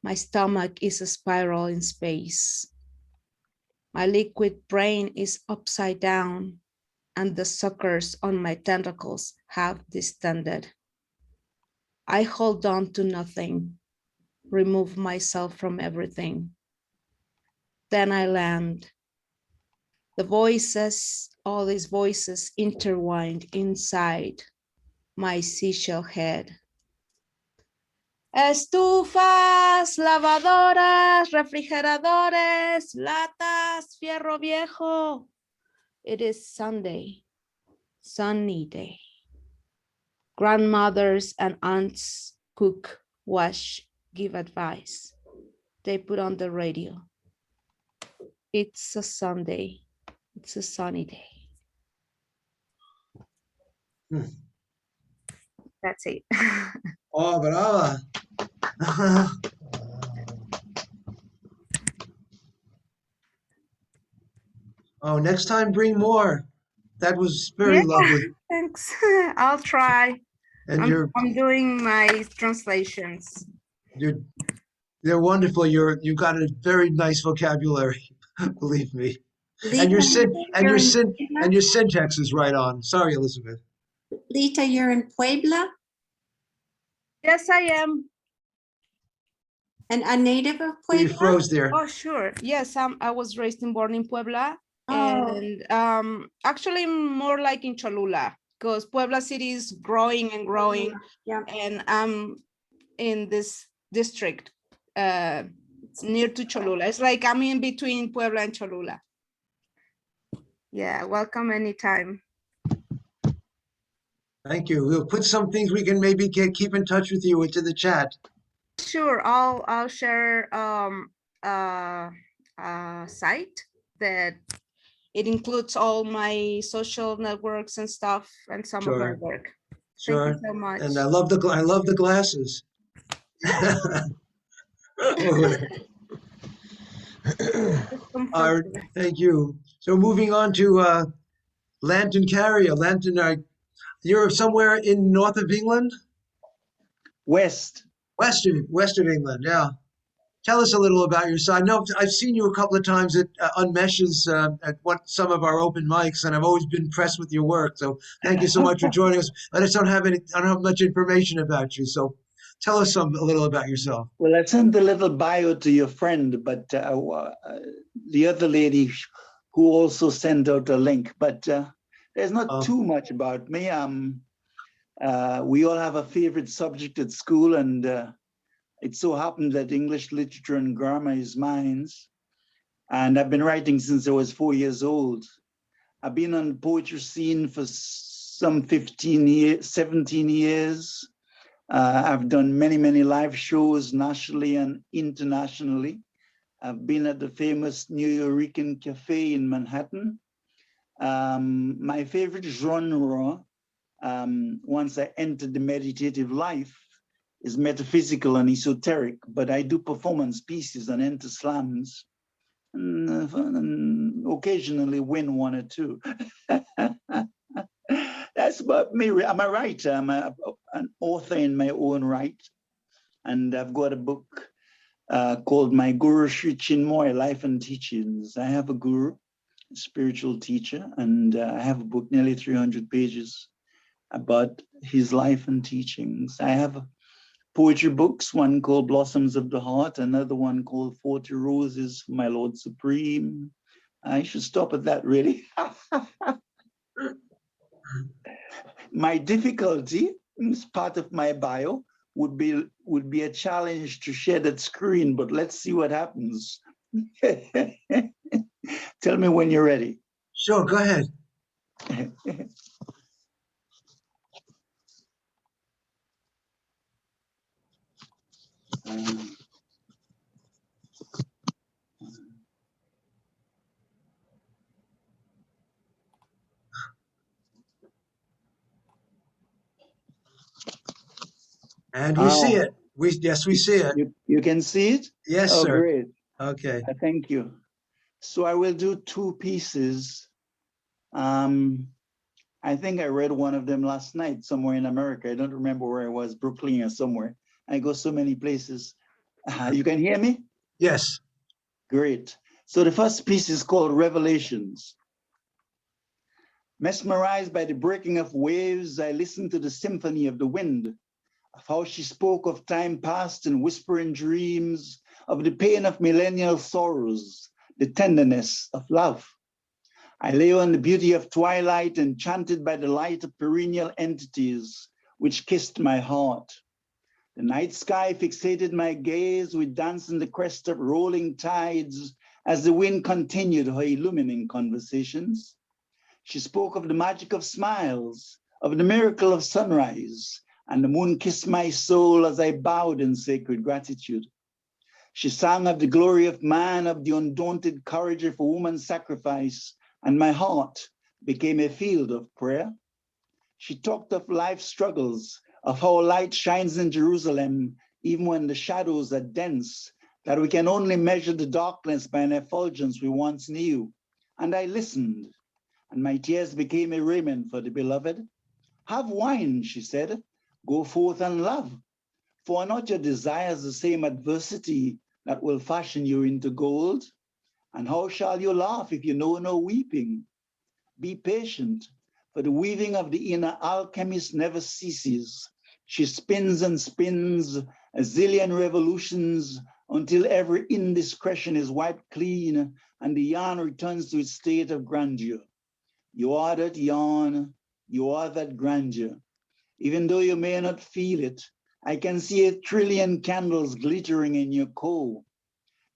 My stomach is a spiral in space. My liquid brain is upside down, and the suckers on my tentacles have distended. I hold on to nothing, remove myself from everything. Then I land. The voices, all these voices intertwined inside my seashell head. Estufas, lavadoras, refrigeradores, latas, fierro viejo. It is Sunday, sunny day. Grandmothers and aunts cook, wash, give advice. They put on the radio. It's a Sunday. It's a sunny day. That's it. Oh, brava. Oh, next time bring more. That was very lovely. Thanks. I'll try. And I'm doing my translations. they're wonderful. You've got a very nice vocabulary, believe me. And your syntax is right on. Sorry, Elizabeth. Lita, you're in Puebla? Yes, I am. And a native of Puebla? You froze there. Oh, sure. Yes, I was raised and born in Puebla. Oh. And actually more like in Cholula, because Puebla City is growing and growing. Yeah. And I'm in this district near to Cholula. It's like I'm in between Puebla and Cholula. Yeah, welcome anytime. Thank you. We'll put some things we can maybe keep in touch with you into the chat. Sure, I'll share a site that it includes all my social networks and stuff and some of my work. Sure. Thank you so much. And I love the glasses. All right, thank you. So moving on to Lantern Carrier. Lantern, you're somewhere in north of England? West of England, yeah. Tell us a little about yourself. I know I've seen you a couple of times at Unmesh's at some of our open mics, and I've always been impressed with your work. So thank you so much for joining us. I just don't have much information about you. So tell us a little about yourself. Well, I sent the little bio to your friend, but the other lady who also sent out a link. But There's not too much about me. We all have a favorite subject at school, and it so happened that English literature and grammar is mine. And I've been writing since I was 4 years old. I've been on the poetry scene for some 17 years. I've done many live shows nationally and internationally. I've been at the famous New Yorican Cafe in Manhattan. My favorite genre, once I entered the meditative life, is metaphysical and esoteric, but I do performance pieces and enter slams, and occasionally win one or two. That's about me. I'm a writer. I'm an author in my own right. And I've got a book called My Guru Sri Chinmoy, Life and Teachings. I have a guru, a spiritual teacher, and I have a book, nearly 300 pages, about his life and teachings. I have poetry books, one called Blossoms of the Heart, another one called 40 Roses for My Lord Supreme. I should stop at that, really. My difficulty, as part of my bio, would be a challenge to share that screen, but let's see what happens. Tell me when you're ready. Sure, go ahead. And we see it. Yes, we see it. You can see it? Yes, oh, sir. Great. Okay. Thank you. So I will do two pieces. I think I read one of them last night somewhere in America. I don't remember where I was, Brooklyn or somewhere. I go so many places. You can hear me? Yes. Great. So the first piece is called Revelations. Mesmerized by the breaking of waves, I listened to the symphony of the wind, of how she spoke of time past and whispering dreams, of the pain of millennial sorrows, the tenderness of love. I lay on the beauty of twilight, enchanted by the light of perennial entities, which kissed my heart. The night sky fixated my gaze, we danced in the crest of rolling tides as the wind continued her illumining conversations. She spoke of the magic of smiles, of the miracle of sunrise, and the moon kissed my soul as I bowed in sacred gratitude. She sang of the glory of man, of the undaunted courage of a woman's sacrifice, and my heart became a field of prayer. She talked of life's struggles, of how light shines in Jerusalem, even when the shadows are dense, that we can only measure the darkness by an effulgence we once knew. And I listened, and my tears became a raiment for the beloved. Have wine, she said, go forth and love, for are not your desires the same adversity that will fashion you into gold? And how shall you laugh if you know no weeping? Be patient, for the weaving of the inner alchemist never ceases. She spins and spins a zillion revolutions until every indiscretion is wiped clean and the yarn returns to its state of grandeur. You are that yarn, you are that grandeur. Even though you may not feel it, I can see 1 trillion candles glittering in your core.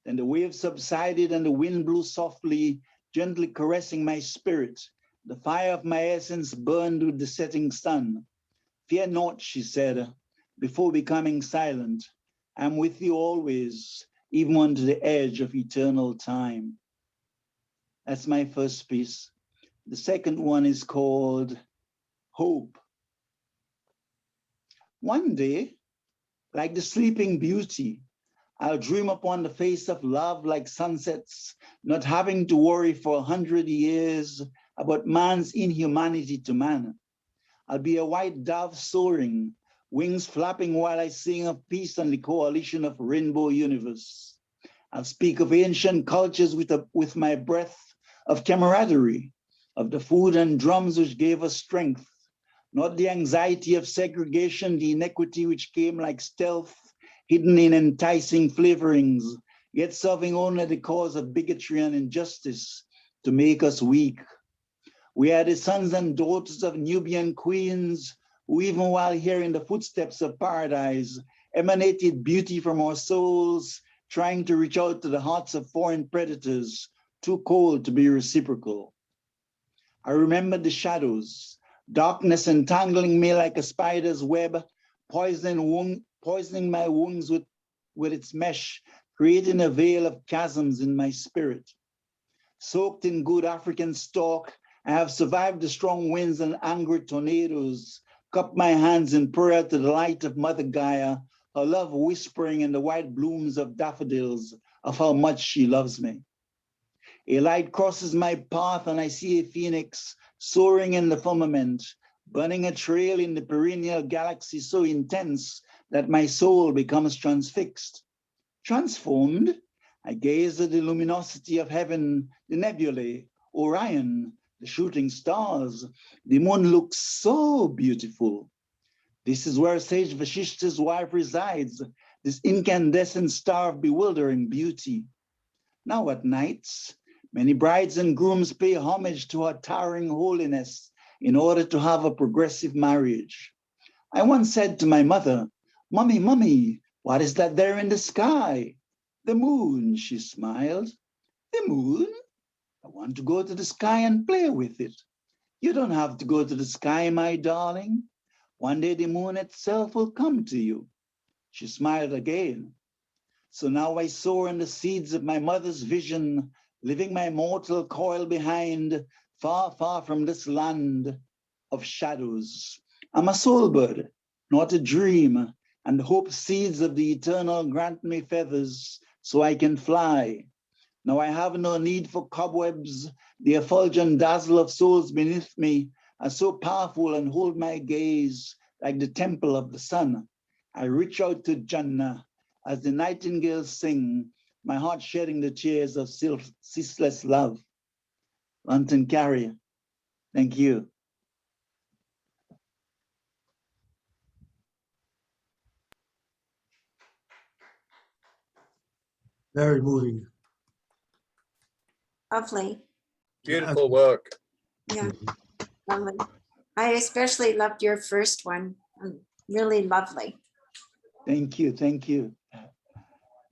Then the waves subsided and the wind blew softly, gently caressing my spirit. The fire of my essence burned with the setting sun. Fear not, she said, before becoming silent. I'm with you always, even unto the edge of eternal time. That's my first piece. The second one is called Hope. One day, like the sleeping beauty, I'll dream upon the face of love like sunsets, not having to worry for 100 years about man's inhumanity to man. I'll be a white dove soaring, wings flapping while I sing of peace and the coalition of rainbow universe. I'll speak of ancient cultures with my breath of camaraderie, of the food and drums which gave us strength, not the anxiety of segregation, the inequity which came like stealth, hidden in enticing flavorings, yet serving only the cause of bigotry and injustice to make us weak. We are the sons and daughters of Nubian queens who, even while hearing the footsteps of paradise, emanated beauty from our souls, trying to reach out to the hearts of foreign predators, too cold to be reciprocal. I remember the shadows, darkness entangling me like a spider's web, poisoning my wounds with its mesh, creating a veil of chasms in my spirit. Soaked in good African stock, I have survived the strong winds and angry tornadoes, cupped my hands in prayer to the light of Mother Gaia, her love whispering in the white blooms of daffodils of how much she loves me. A light crosses my path and I see a phoenix soaring in the firmament, burning a trail in the perennial galaxy so intense that my soul becomes transfixed. Transformed, I gaze at the luminosity of heaven, the nebulae, Orion, the shooting stars. The moon looks so beautiful. This is where Sage Vashishta's wife resides, this incandescent star of bewildering beauty. Now at nights, many brides and grooms pay homage to her towering holiness in order to have a progressive marriage. I once said to my mother, "Mommy, mommy, what is that there in the sky?" "The moon," she smiled. "The moon? I want to go to the sky and play with it." "You don't have to go to the sky, my darling. One day the moon itself will come to you." She smiled again. So now I soar in the seeds of my mother's vision, leaving my mortal coil behind, far, far from this land of shadows. I'm a soul bird, not a dream, and the hope seeds of the eternal grant me feathers so I can fly. Now I have no need for cobwebs. The effulgent dazzle of souls beneath me are so powerful and hold my gaze like the temple of the sun. I reach out to Jannah as the nightingales sing, my heart shedding the tears of ceaseless love. Lantern Carrier, thank you. Very moving. Lovely. Beautiful work. Yeah, lovely. I especially loved your first one. Really lovely. Thank you, thank you.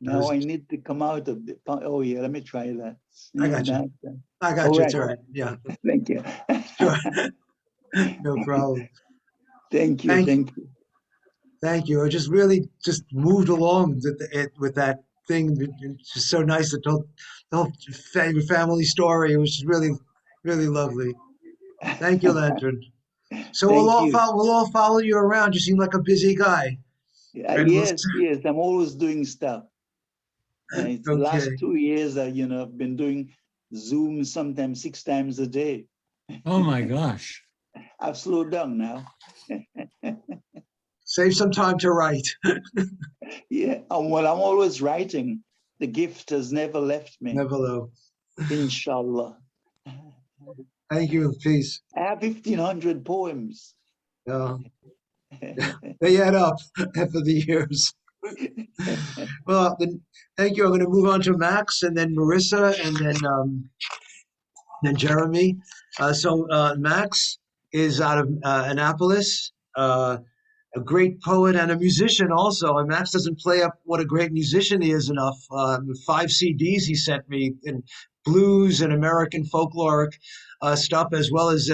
Now I need to come out of the, oh yeah, let me try that. I got you. I got All you. right. It's all right. Yeah. Thank you. Sure. No problem. Thank you, thank you. Thank you. I just really just moved along with that thing. It's just so nice to tell the whole family story. It was just really, really lovely. Thank you, Lantern. So Thank you. we'll all follow you around. You seem like a busy guy. And Yes, yes, I'm always doing stuff. It's the last Okay. 2 years, I've been doing Zoom sometimes 6 times a day. Oh my gosh. I've slowed down now. Save some time to write. Yeah, well, I'm always writing. The gift has never left me. Never know. Inshallah. Thank you. Peace. I have 1,500 poems. They add up after the years. Well, then, thank you. I'm going to move on to Max, and then Marissa, and then Jeremy. Max is out of Annapolis, a great poet and a musician also. And Max doesn't play up what a great musician he is enough. The 5 CDs he sent me in blues and American folkloric stuff, as well as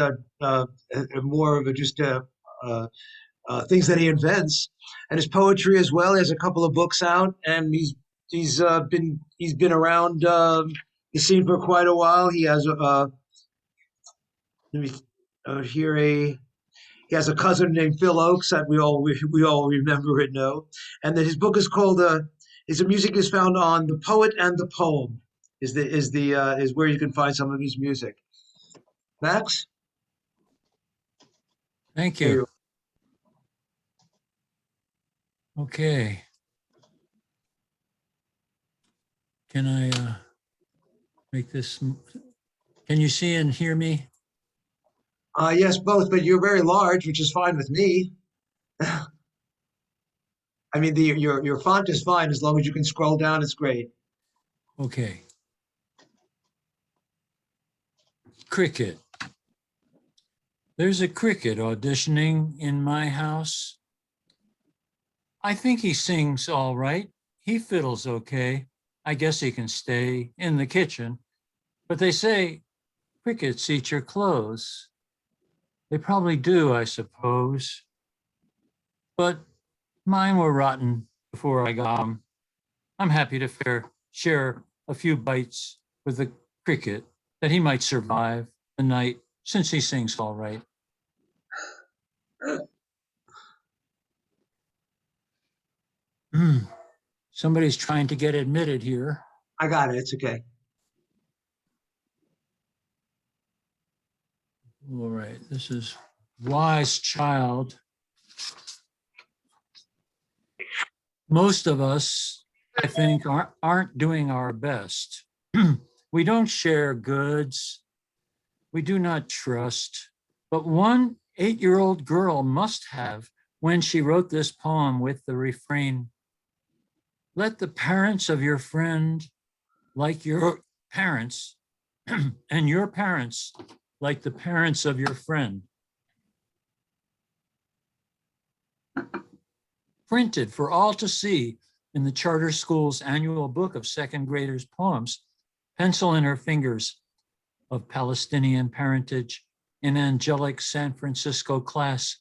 more of just things that he invents, and his poetry as well. He has a couple of books out, and he's been around the scene for quite a while. He has let me hear he has a cousin named Phil Oakes that we all remember and know, and that his book is called his music is found on The Poet and the Poem is where you can find some of his music. Max, Thank you. Okay. Can I make this? Can you see and hear me? Yes, both, but you're very large, which is fine with me. I mean, your font is fine as long as you can scroll down. It's great. Okay. Cricket. There's a cricket auditioning in my house. I think he sings all right. He fiddles okay. I guess he can stay in the kitchen. But they say crickets eat your clothes. They probably do, I suppose. But mine were rotten before I got them. I'm happy to share a few bites with the cricket that he might survive the night since he sings all right. Somebody's trying to get admitted here. I got it. It's okay. All right, this is Wise Child. Most of us, I think, aren't doing our best. We don't share goods. We do not trust. But one 8-year-old girl must have when she wrote this poem with the refrain, let the parents of your friend like your parents and your parents like the parents of your friend. Printed for all to see in the charter school's annual book of second graders' poems, pencil in her fingers of Palestinian parentage in angelic San Francisco class,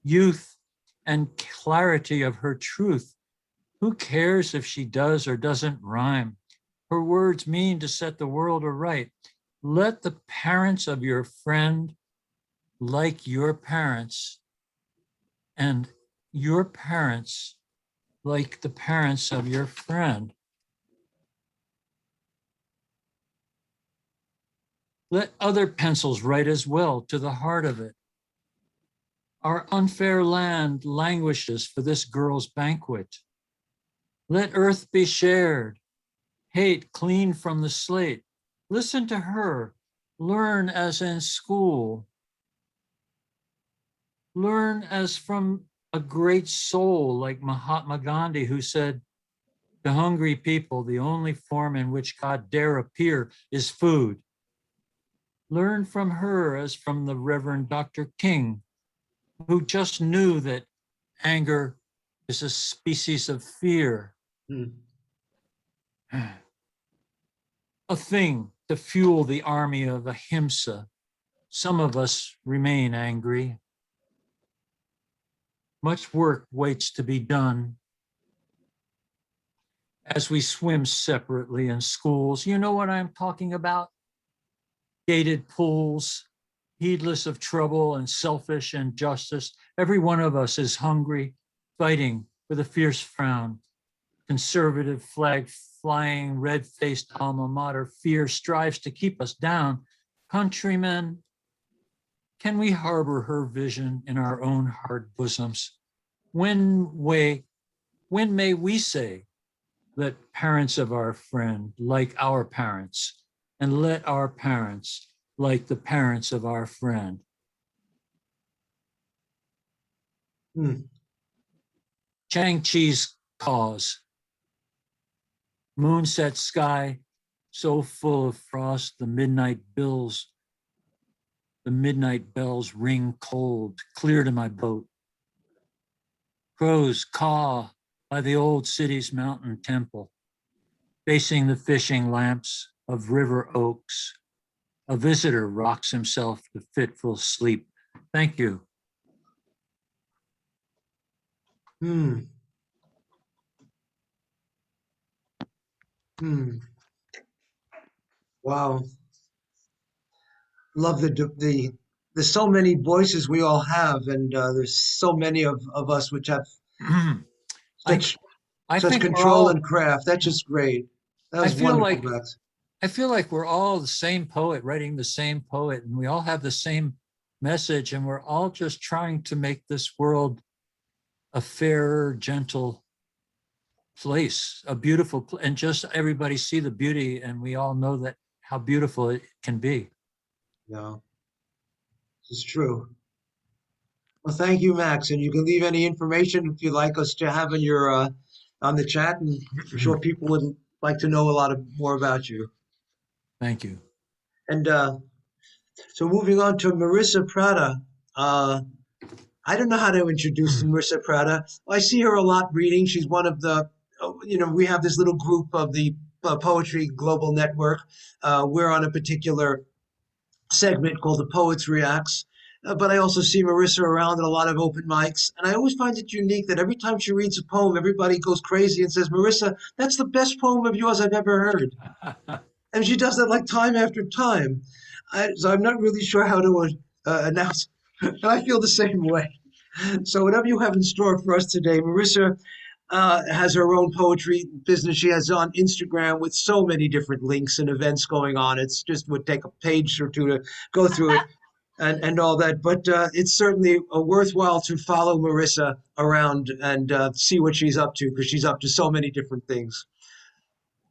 youth and clarity of her truth. Who cares if she does or doesn't rhyme? Her words mean to set the world aright. Let the parents of your friend like your parents, and your parents like the parents of your friend. Let other pencils write as well to the heart of it. Our unfair land languishes for this girl's banquet. Let earth be shared, hate clean from the slate. Listen to her, learn as in school. Learn as from a great soul like Mahatma Gandhi, who said, to hungry people, the only form in which God dare appear is food. Learn from her as from the Reverend Dr. King, who just knew that anger is a species of fear. A thing to fuel the army of ahimsa. Some of us remain angry. Much work waits to be done. As we swim separately in schools, you know what I'm talking about? Gated pools, heedless of trouble and selfish injustice. Every one of us is hungry, fighting with a fierce frown. Conservative flag flying, red-faced alma mater fear strives to keep us down. Countrymen, can we harbor her vision in our own hard bosoms? When may we say, let parents of our friend like our parents, and let our parents like the parents of our friend? Chang-Chi's cause. Moonset sky, so full of frost, the midnight bells ring cold, clear to my boat. Crows caw by the old city's mountain temple, facing the fishing lamps of river oaks. A visitor rocks himself to fitful sleep. Thank you. Wow. Love there's so many voices we all have, and there's so many of us which have such control and craft. That's just great. That was wonderful, Max. I feel like we're all the same poet writing the same poet, and we all have the same message, and we're all just trying to make this world a fairer, gentle place, a beautiful, and just everybody see the beauty, and we all know that how beautiful it can be. Yeah, it's true. Well, thank you, Max. And you can leave any information if you'd like us to have in your on the chat, and I'm sure people would like to know a lot more about you. Thank you. And so moving on to Marissa Pratt. I don't know how to introduce Marissa Pratt. I see her a lot reading. She's one of the, we have this little group of the Poetry Global Network. We're on a particular segment called The Poets Reacts. But I also see Marissa around at a lot of open mics. And I always find it unique that every time she reads a poem, everybody goes crazy and says, Marissa, that's the best poem of yours I've ever heard. And she does that like time after time. So I'm not really sure how to announce. And I feel the same way. So whatever you have in store for us today, Marissa has her own poetry business. She has on Instagram with so many different links and events going on. It's just would take a page or two to go through it and all that. But it's certainly worthwhile to follow Marissa around and see what she's up to, because she's up to so many different things.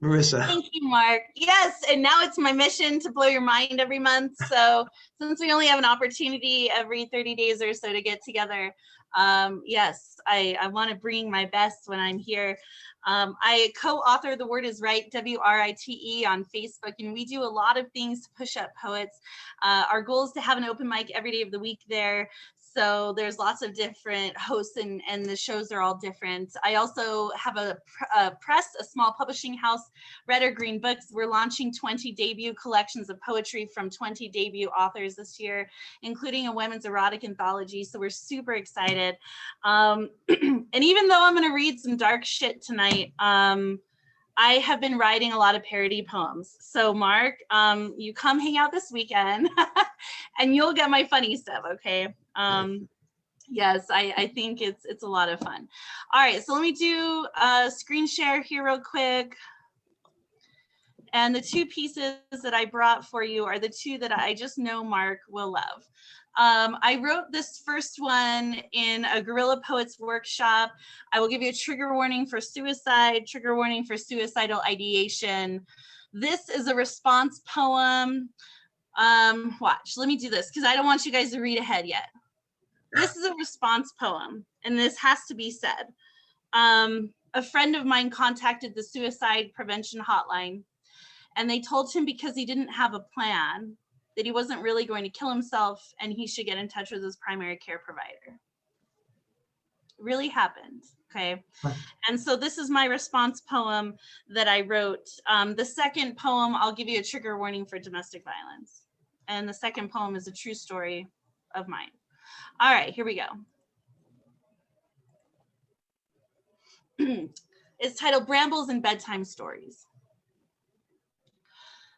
Marissa. Thank you, Mark. Yes, and now it's my mission to blow your mind every month. So since we only have an opportunity every 30 days or so to get together, yes, I want to bring my best when I'm here. I co-author The Word is Right, WRITE on Facebook, and we do a lot of things to push up poets. Our goal is to have an open mic every day of the week there. So there's lots of different hosts and the shows are all different. I also have a small publishing house, Red or Green Books. We're launching 20 debut collections of poetry from 20 debut authors this year, including a women's erotic anthology. So we're super excited. And even though I'm gonna read some dark shit tonight, I have been writing a lot of parody poems. So Mark, you come hang out this weekend and you'll get my funny stuff, okay? Yes, I think it's a lot of fun. All right, so let me do a screen share here real quick. And the two pieces that I brought for you are the two that I just know Mark will love. I wrote this first one in a Guerrilla Poets workshop. I will give you a trigger warning for suicide, trigger warning for suicidal ideation. This is a response poem. Watch, let me do this because I don't want you guys to read ahead yet. This is a response poem, and this has to be said. A friend of mine contacted the suicide prevention hotline, and they told him because he didn't have a plan that he wasn't really going to kill himself and he should get in touch with his primary care provider. It really happened, okay? And so this is my response poem that I wrote. The second poem, I'll give you a trigger warning for domestic violence. And the second poem is a true story of mine. All right, here we go. It's titled Brambles and Bedtime Stories.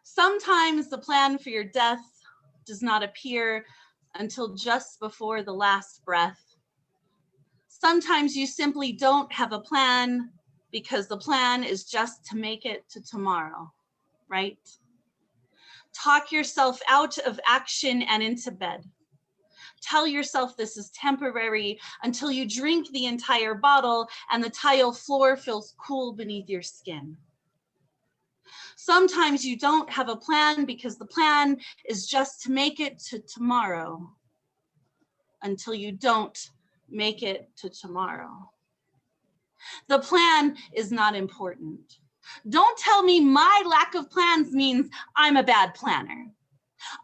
Sometimes the plan for your death does not appear until just before the last breath. Sometimes you simply don't have a plan because the plan is just to make it to tomorrow, right? Talk yourself out of action and into bed. Tell yourself this is temporary until you drink the entire bottle and the tile floor feels cool beneath your skin. Sometimes you don't have a plan because the plan is just to make it to tomorrow until you don't make it to tomorrow. The plan is not important. Don't tell me my lack of plans means I'm a bad planner.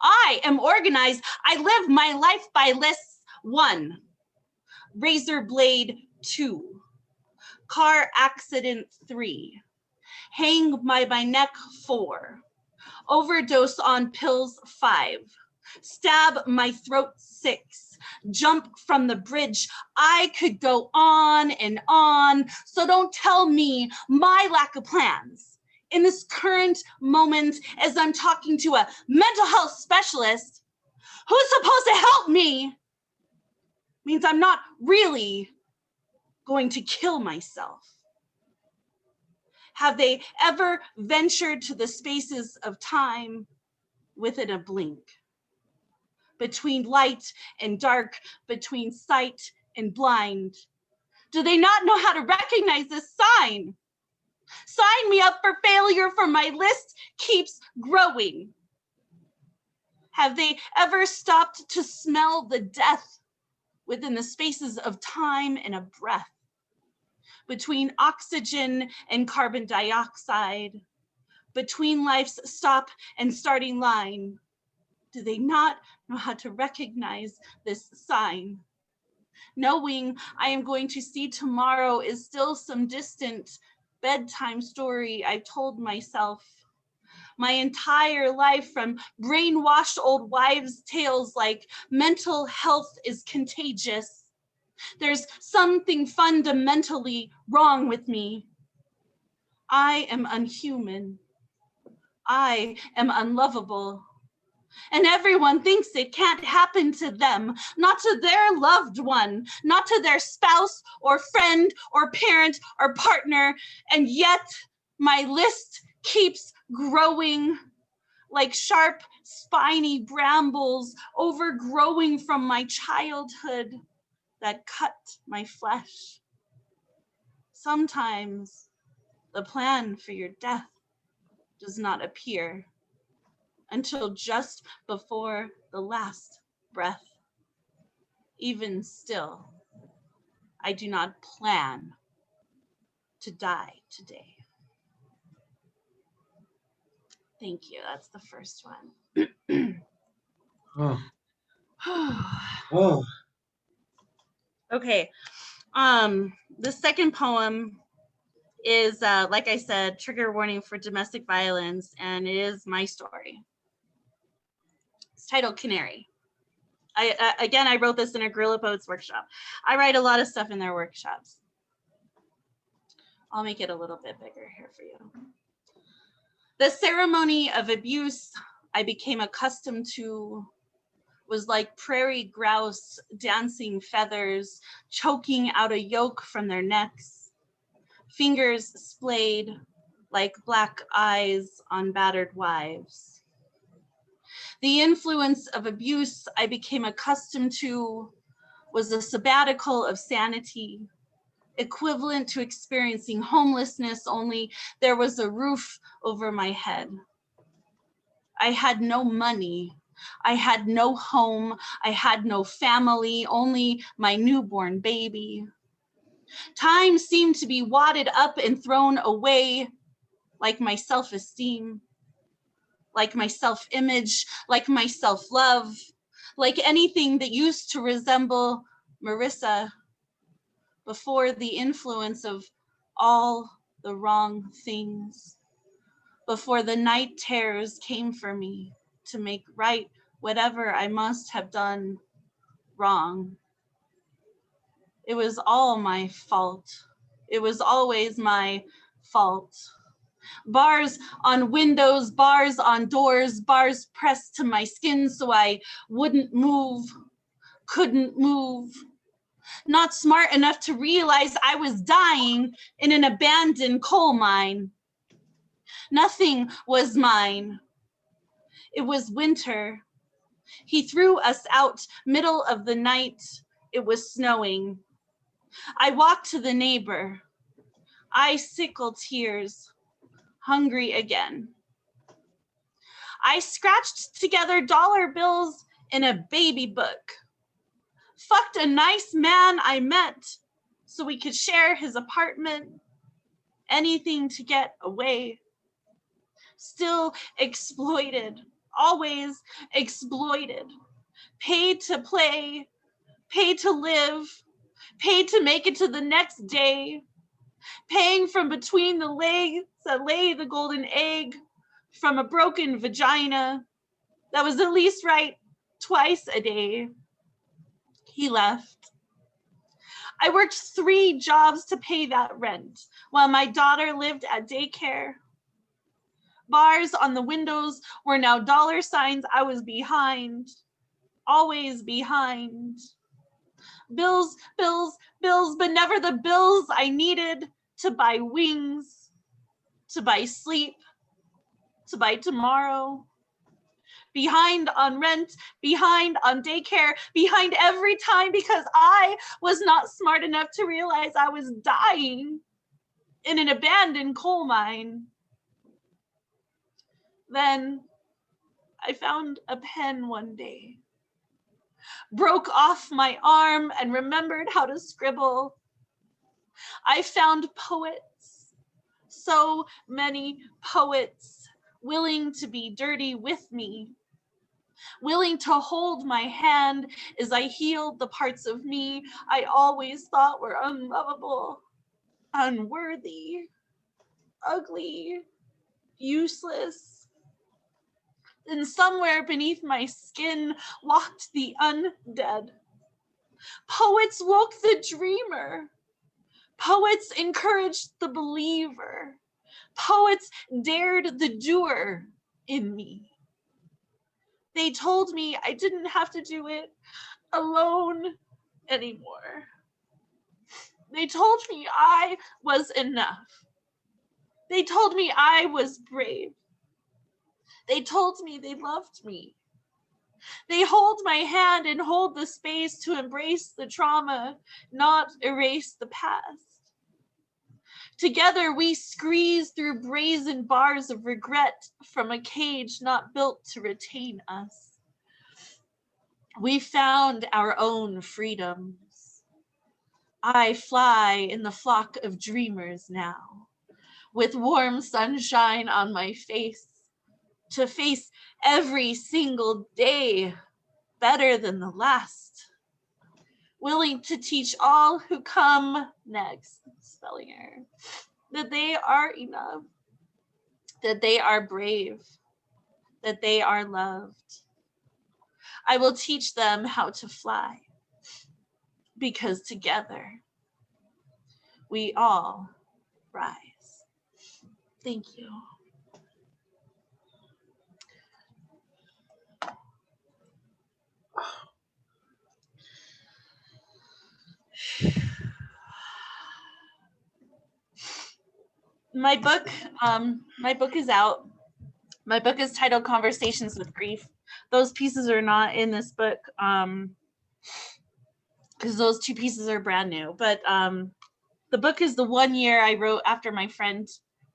I am organized. I live my life by lists. 1, razor blade 2, car accident 3, hang by my neck 4, overdose on pills 5, stab my throat 6, jump from the bridge. I could go on and on. So don't tell me my lack of plans. In this current moment, as I'm talking to a mental health specialist who's supposed to help me, means I'm not really going to kill myself. Have they ever ventured to the spaces of time within a blink? Between light and dark, between sight and blind? Do they not know how to recognize this sign? Sign me up for failure, for my list keeps growing. Have they ever stopped to smell the death within the spaces of time and a breath? Between oxygen and carbon dioxide, between life's stop and starting line, Do they not know how to recognize this sign? Knowing I am going to see tomorrow is still some distant bedtime story I've told myself. My entire life, from brainwashed old wives' tales like mental health is contagious. There's something fundamentally wrong with me. I am unhuman. I am unlovable. And everyone thinks it can't happen to them, not to their loved one, not to their spouse or friend or parent or partner. And yet my list keeps growing like sharp, spiny brambles overgrowing from my childhood that cut my flesh. Sometimes the plan for your death does not appear until just before the last breath. Even still, I do not plan to die today. Thank you. That's the first one. Oh. Oh. Okay. The second poem is, like I said, trigger warning for domestic violence, and it is my story. It's titled Canary. I wrote this in a Guerrilla Poets workshop. I write a lot of stuff in their workshops. I'll make it a little bit bigger here for you. The ceremony of abuse I became accustomed to was like prairie grouse dancing feathers, choking out a yolk from their necks, fingers splayed like black eyes on battered wives. The influence of abuse I became accustomed to was a sabbatical of sanity, equivalent to experiencing homelessness, only there was a roof over my head. I had no money. I had no home. I had no family, only my newborn baby. Time seemed to be wadded up and thrown away, like my self-esteem, like my self-image, like my self-love, like anything that used to resemble Marissa before the influence of all the wrong things, before the night terrors came for me to make right whatever I must have done wrong. It was all my fault. It was always my fault. Bars on windows, bars on doors, bars pressed to my skin so I wouldn't move, couldn't move. Not smart enough to realize I was dying in an abandoned coal mine. Nothing was mine. It was winter. He threw us out middle of the night. It was snowing. I walked to the neighbor. Icicle tears, hungry again. I scratched together dollar bills in a baby book. Fucked a nice man I met so we could share his apartment. Anything to get away. Still exploited, always exploited. Paid to play, paid to live, paid to make it to the next day. Paying from between the legs that lay the golden egg from a broken vagina that was at least right twice a day. He left. I worked 3 jobs to pay that rent while my daughter lived at daycare. Bars on the windows were now dollar signs. I was behind, always behind. Bills, bills, bills, but never the bills I needed to buy wings, to buy sleep, to buy tomorrow. Behind on rent, behind on daycare, behind every time because I was not smart enough to realize I was dying in an abandoned coal mine. Then I found a pen one day, broke off my arm and remembered how to scribble. I found poets, so many poets willing to be dirty with me. willing to hold my hand as I healed the parts of me I always thought were unlovable, unworthy, ugly, useless. And somewhere beneath my skin walked the undead. Poets woke the dreamer. Poets encouraged the believer. Poets dared the doer in me. They told me I didn't have to do it alone anymore. They told me I was enough. They told me I was brave. They told me they loved me. They hold my hand and hold the space to embrace the trauma, not erase the past. Together we squeeze through brazen bars of regret from a cage not built to retain us. We found our own freedoms. I fly in the flock of dreamers now, with warm sunshine on my face, to face every single day better than the last, willing to teach all who come next, spelling error, that they are enough, that they are brave, that they are loved. I will teach them how to fly, because together we all rise. Thank you. My book is out. My book is titled Conversations with Grief. Those pieces are not in this book because those two pieces are brand new. But the book is the 1 year I wrote after my friend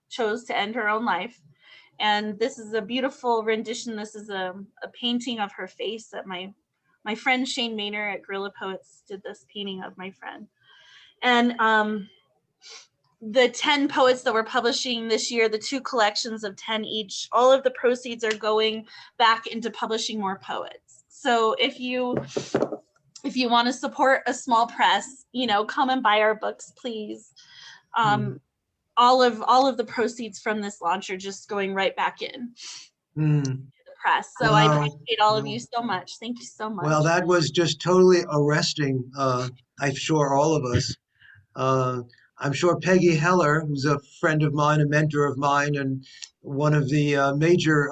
chose to end her own life. And this is a beautiful rendition. This is a painting of her face that my friend Shane Maynor at Guerrilla Poets did this painting of my friend. And the 10 poets that we're publishing this year, the 2 collections of 10 each, all of the proceeds are going back into publishing more poets. So if you want to support a small press, come and buy our books, please. All of the proceeds from this launch are just going right back in the press. So I appreciate all of you so much. Thank you so much. Well, that was just totally arresting. I'm sure all of us. I'm sure Peggy Heller, who's a friend of mine, a mentor of mine, and one of the major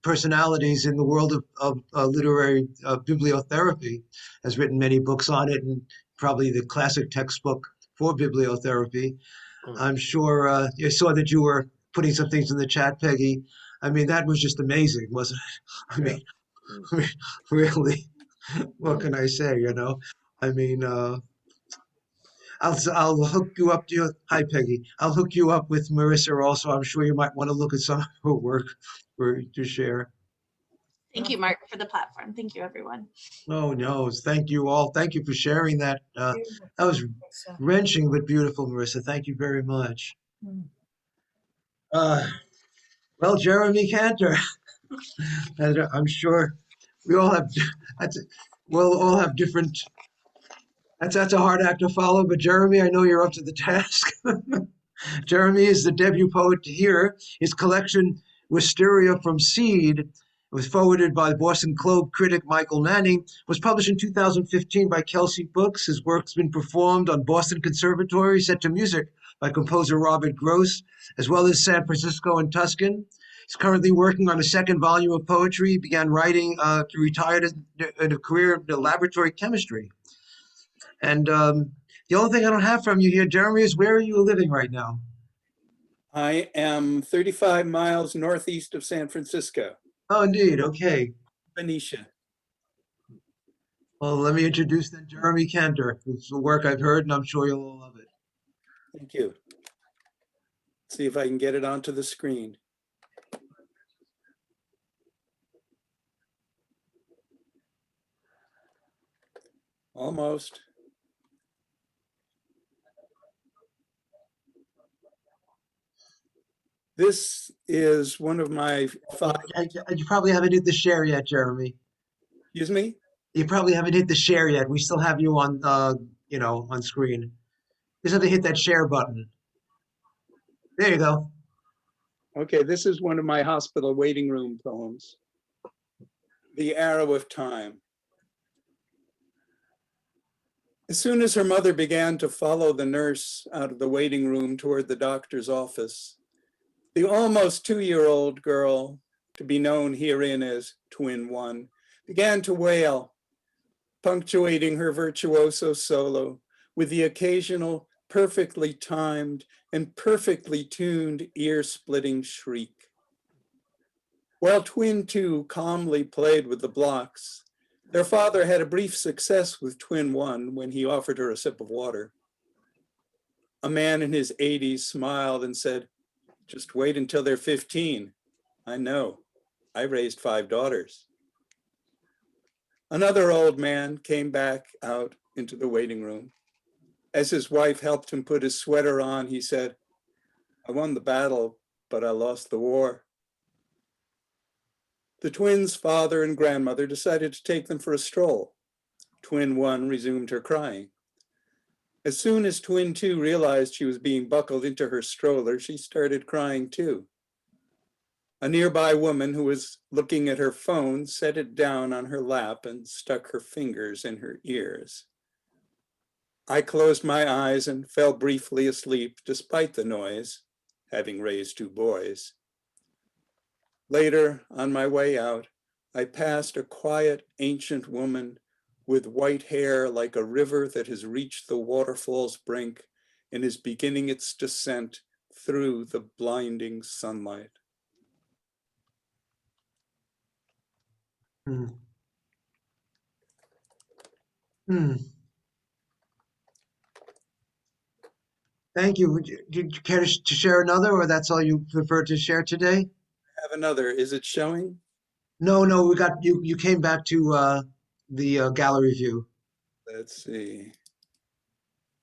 personalities in the world of literary bibliotherapy, has written many books on it, and probably the classic textbook for bibliotherapy. I'm sure you saw that you were putting some things in the chat, Peggy. I mean, that was just amazing, wasn't it? I mean, really, what can I say, I mean, I'll hook you up hi Peggy. I'll hook you up with Marissa also. I'm sure you might want to look at some of her work to share. Thank you, Mark, for the platform. Thank you, everyone. Oh no, thank you all. Thank you for sharing that. That was wrenching but beautiful, Marissa. Thank you very much. Well, Jeremy Cantor, I'm sure we'll all have different. That's a hard act to follow, but Jeremy, I know you're up to the task. Jeremy is the debut poet to hear. His collection, Wisteria from Seed, was forwarded by the Boston Globe critic Michael Manning, was published in 2015 by Kelsey Books. His work's been performed on Boston Conservatory, set to music by composer Robert Gross, as well as San Francisco and Tuscan. He's currently working on a second volume of poetry. He began writing to retire in a career in laboratory chemistry. And the only thing I don't have from you here, Jeremy, is where are you living right now? I am 35 miles northeast of San Francisco. Oh, indeed. Okay. Benicia. Well, let me introduce then Jeremy Cantor. It's the work I've heard, and I'm sure you'll all love it. Thank you. See if I can get it onto the screen. Almost. This is one of my five. You probably haven't hit the share yet, Jeremy. Excuse me? You probably haven't hit the share yet. We still have you on, on screen. You just have to hit that share button. There you go. Okay, this is one of my hospital waiting room poems. The Arrow of Time. As soon as her mother began to follow the nurse out of the waiting room toward the doctor's office, the almost 2-year-old girl, to be known herein as Twin One, began to wail, punctuating her virtuoso solo with the occasional perfectly timed and perfectly tuned ear-splitting shriek. While Twin Two calmly played with the blocks, their father had a brief success with Twin One when he offered her a sip of water. A man in his 80s smiled and said, "Just wait until they're 15. I know, I raised 5 daughters." Another old man came back out into the waiting room. As his wife helped him put his sweater on, he said, "I won the battle, but I lost the war." The twins' father and grandmother decided to take them for a stroll. Twin One resumed her crying. As soon as Twin Two realized she was being buckled into her stroller, she started crying too. A nearby woman who was looking at her phone set it down on her lap and stuck her fingers in her ears. I closed my eyes and fell briefly asleep despite the noise, having raised 2 boys. Later, on my way out, I passed a quiet ancient woman with white hair like a river that has reached the waterfall's brink and is beginning its descent through the blinding sunlight. Hmm. Hmm. Thank you. Would you care to share another, or that's all you prefer to share today? I have another. Is it showing? No, we got you. You came back to the gallery view. Let's see.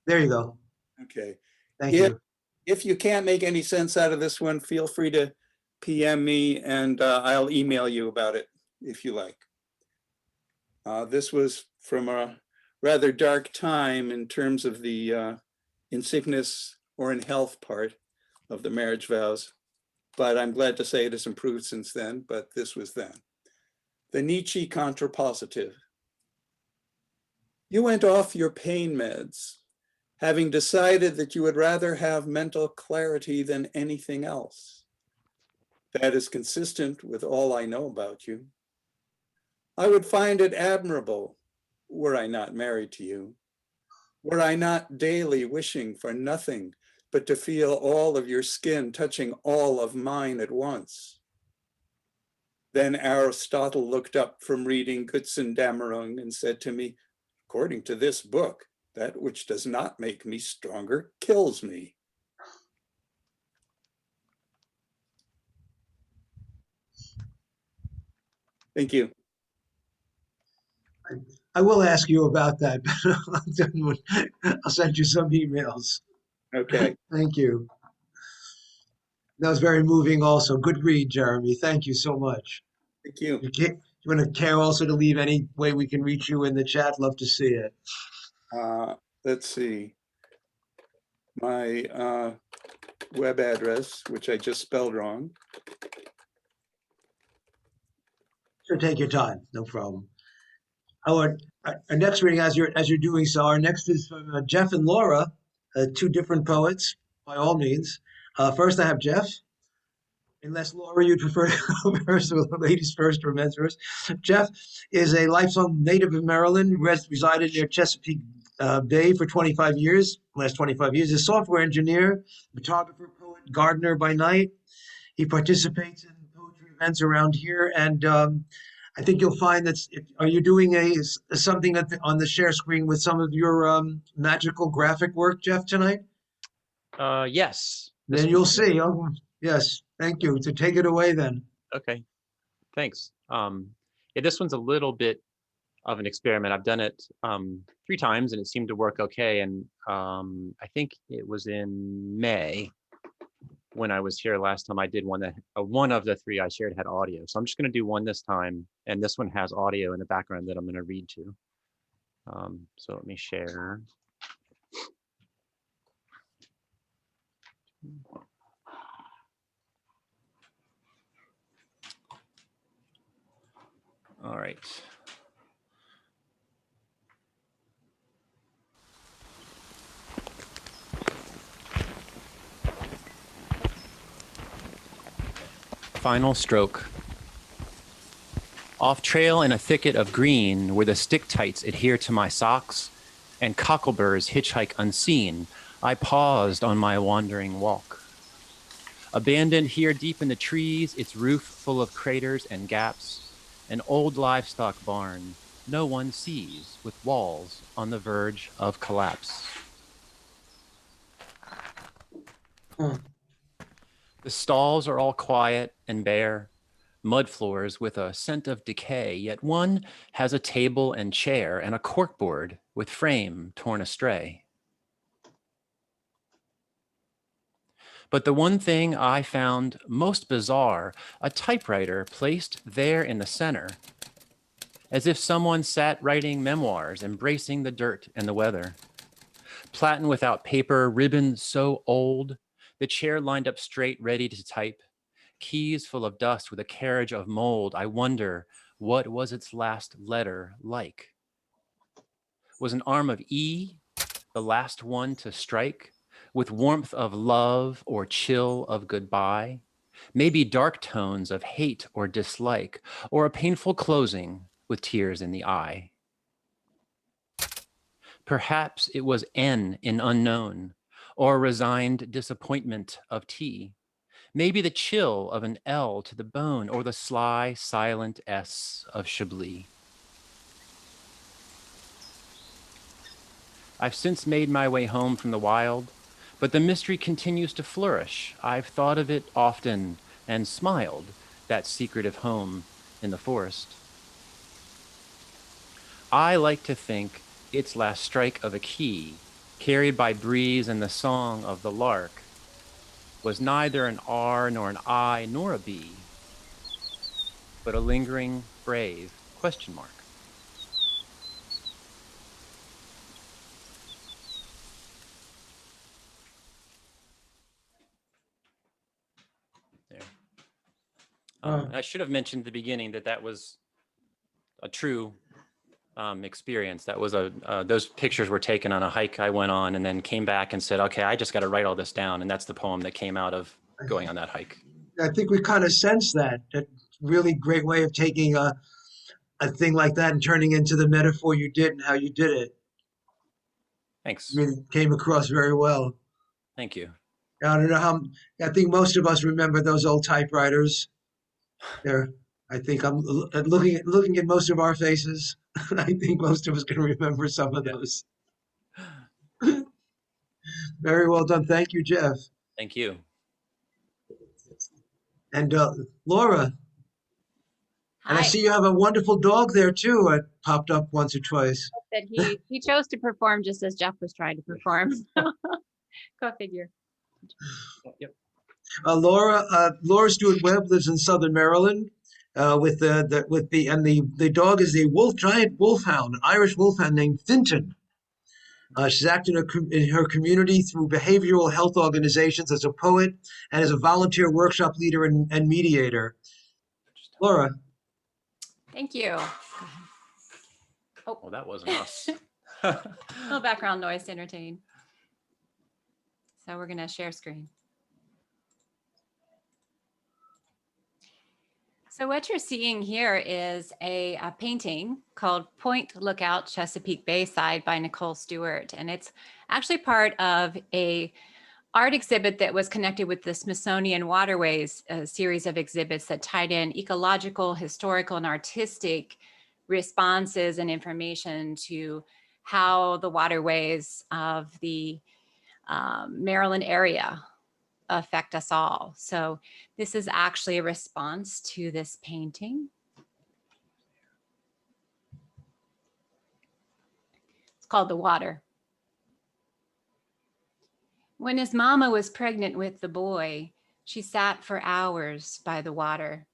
There you go. Okay. Thank you. If you can't make any sense out of this one, feel free to PM me and I'll email you about it if you like. This was from a rather dark time in terms of the in sickness or in health part of the marriage vows, but I'm glad to say it has improved since then, but this was then. The Nietzsche contrapositive. You went off your pain meds, having decided that you would rather have mental clarity than anything else. That is consistent with all I know about you. I would find it admirable were I not married to you, were I not daily wishing for nothing but to feel all of your skin touching all of mine at once. Then Aristotle looked up from reading Götterdämmerung and said to me, according to this book, that which does not make me stronger kills me. Thank you. I will ask you about that, but I'll send you some emails. Okay. Thank you. That was very moving also. Good read, Jeremy. Thank you so much. Thank you. You want to care also to leave any way we can reach you in the chat? Love to see it. Let's see. My web address, which I just spelled wrong. So take your time, no problem. Our next reading, as you're doing so, our next is from Jeff and Laura, 2 different poets, by all means. First, I have Jeff. Unless Laura, you'd prefer to go first, or ladies first, or men's first. Jeff is a lifelong native of Maryland, resided near Chesapeake Bay for 25 years. Last 25 years, a software engineer, photographer, poet, gardener by night. He participates in poetry events around here, and I think you'll find that. Are you doing something on the share screen with some of your magical graphic work, Jeff, tonight? Yes. Then you'll see. Oh, yes, thank you. So take it away then. Okay, thanks. Yeah, this one's a little bit of an experiment. I've done it 3 times and it seemed to work okay. And I think it was in May when I was here last time, I did one that one of the three I shared had audio. So I'm just going to do one this time, and this one has audio in the background that I'm going to read to. So let me share. All right. Final stroke. Off trail in a thicket of green where the stick tights adhere to my socks and cockleburs hitchhike unseen, I paused on my wandering walk. Abandoned here deep in the trees, its roof full of craters and gaps, an old livestock barn no one sees with walls on the verge of collapse. The stalls are all quiet and bare, mud floors with a scent of decay, yet one has a table and chair and a corkboard with frame torn astray. But the one thing I found most bizarre, a typewriter placed there in the center, as if someone sat writing memoirs, embracing the dirt and the weather. Platen without paper, ribbon so old, the chair lined up straight, ready to type. Keys full of dust with a carriage of mold. I wonder, what was its last letter like? Was an arm of E the last one to strike, with warmth of love or chill of goodbye? Maybe dark tones of hate or dislike, or a painful closing with tears in the eye. Perhaps it was N in unknown, or resigned disappointment of T. Maybe the chill of an L to the bone, or the sly, silent S of Chablis. I've since made my way home from the wild, but the mystery continues to flourish. I've thought of it often and smiled, that secretive home in the forest. I like to think its last strike of a key, carried by breeze and the song of the lark, was neither an R nor an I nor a B, but a lingering, brave question mark. There. I should have mentioned at the beginning that that was a true experience. That was those pictures were taken on a hike I went on, and then came back and said, okay, I just got to write all this down. And that's the poem that came out of going on that hike. I think we kind of sense that really great way of taking a thing like that and turning into the metaphor you did and how you did it. Thanks. Really came across very well. Thank you. I don't know how, I think most of us remember those old typewriters. I think I'm looking at most of our faces. I think most of us can remember some of those. Very well done. Thank you, Jeff. Thank you. And Laura. And I Hi. see you have a wonderful dog there too. It popped up once or twice. That he chose to perform just as Jeff was trying to perform. Go figure. Yep. Laura Stewart-Webb lives in Southern Maryland. The dog is a giant wolfhound, an Irish wolfhound named Finton. She's active in her community through behavioral health organizations as a poet and as a volunteer workshop leader and mediator. Laura. Thank you. Oh, well, that wasn't us. A little background noise to entertain. So we're going to share screen. So what you're seeing here is a painting called Point Lookout, Chesapeake Bayside by Nicole Stewart. And it's actually part of a art exhibit that was connected with the Smithsonian Waterways series of exhibits that tied in ecological, historical, and artistic responses and information to how the waterways of the Maryland area affect us all. So this is actually a response to this painting. It's called The Water. When his mama was pregnant with the boy, She sat for hours by the water,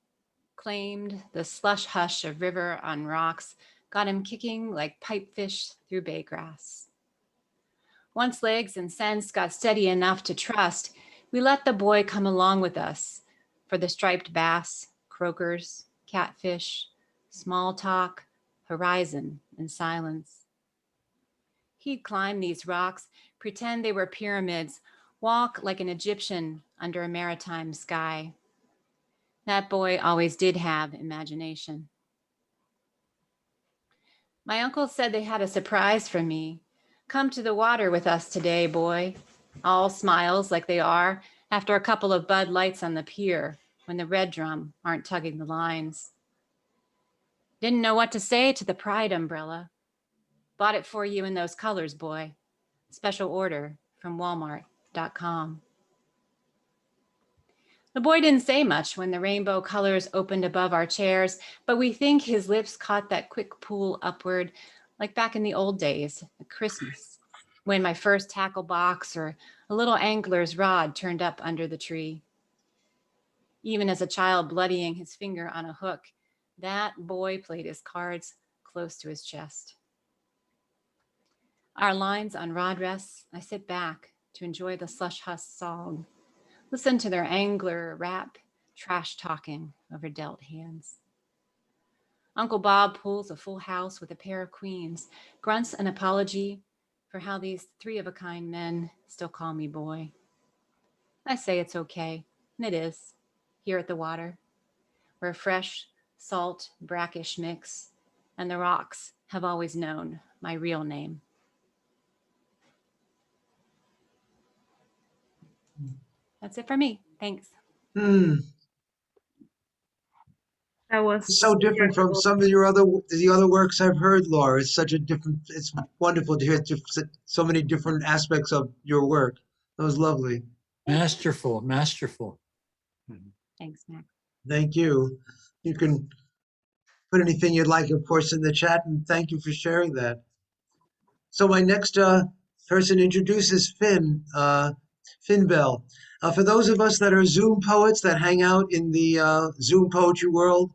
claimed the slush hush of river on rocks got him kicking like pipefish through bay grass. Once legs and sense got steady enough to trust, we let the boy come along with us for the striped bass, croakers, catfish, small talk, horizon, and silence. He'd climb these rocks, pretend they were pyramids, walk like an Egyptian under a maritime sky. That boy always did have imagination. My uncle said they had a surprise for me. Come to the water with us today, boy. All smiles like they are after a couple of Bud Lights on the pier when the red drum aren't tugging the lines. Didn't know what to say to the Pride umbrella. Bought it for you in those colors, boy. Special order from Walmart.com. The boy didn't say much when the rainbow colors opened above our chairs, but we think his lips caught that quick pull upward, like back in the old days at Christmas, when my first tackle box or a little angler's rod turned up under the tree. Even as a child bloodying his finger on a hook, that boy played his cards close to his chest. Our lines on rod rests, I sit back to enjoy the slush hush song. Listen to their angler rap, trash talking over dealt hands. Uncle Bob pulls a full house with a pair of queens, grunts an apology for how these three-of-a-kind men still call me boy. I say it's okay, and it is, here at the water. We're a fresh, salt, brackish mix, and the rocks have always known my real name. That's it for me. Thanks. That was so different from some of the other works I've heard, Laura. It's such a different. It's wonderful to hear so many different aspects of your work. That was lovely. Masterful, masterful. Thanks, Mac. Thank you. You can put anything you'd like, of course, in the chat, and thank you for sharing that. So my next person introduces Finn, Finn Bell. For those of us that are Zoom poets that hang out in the Zoom poetry world,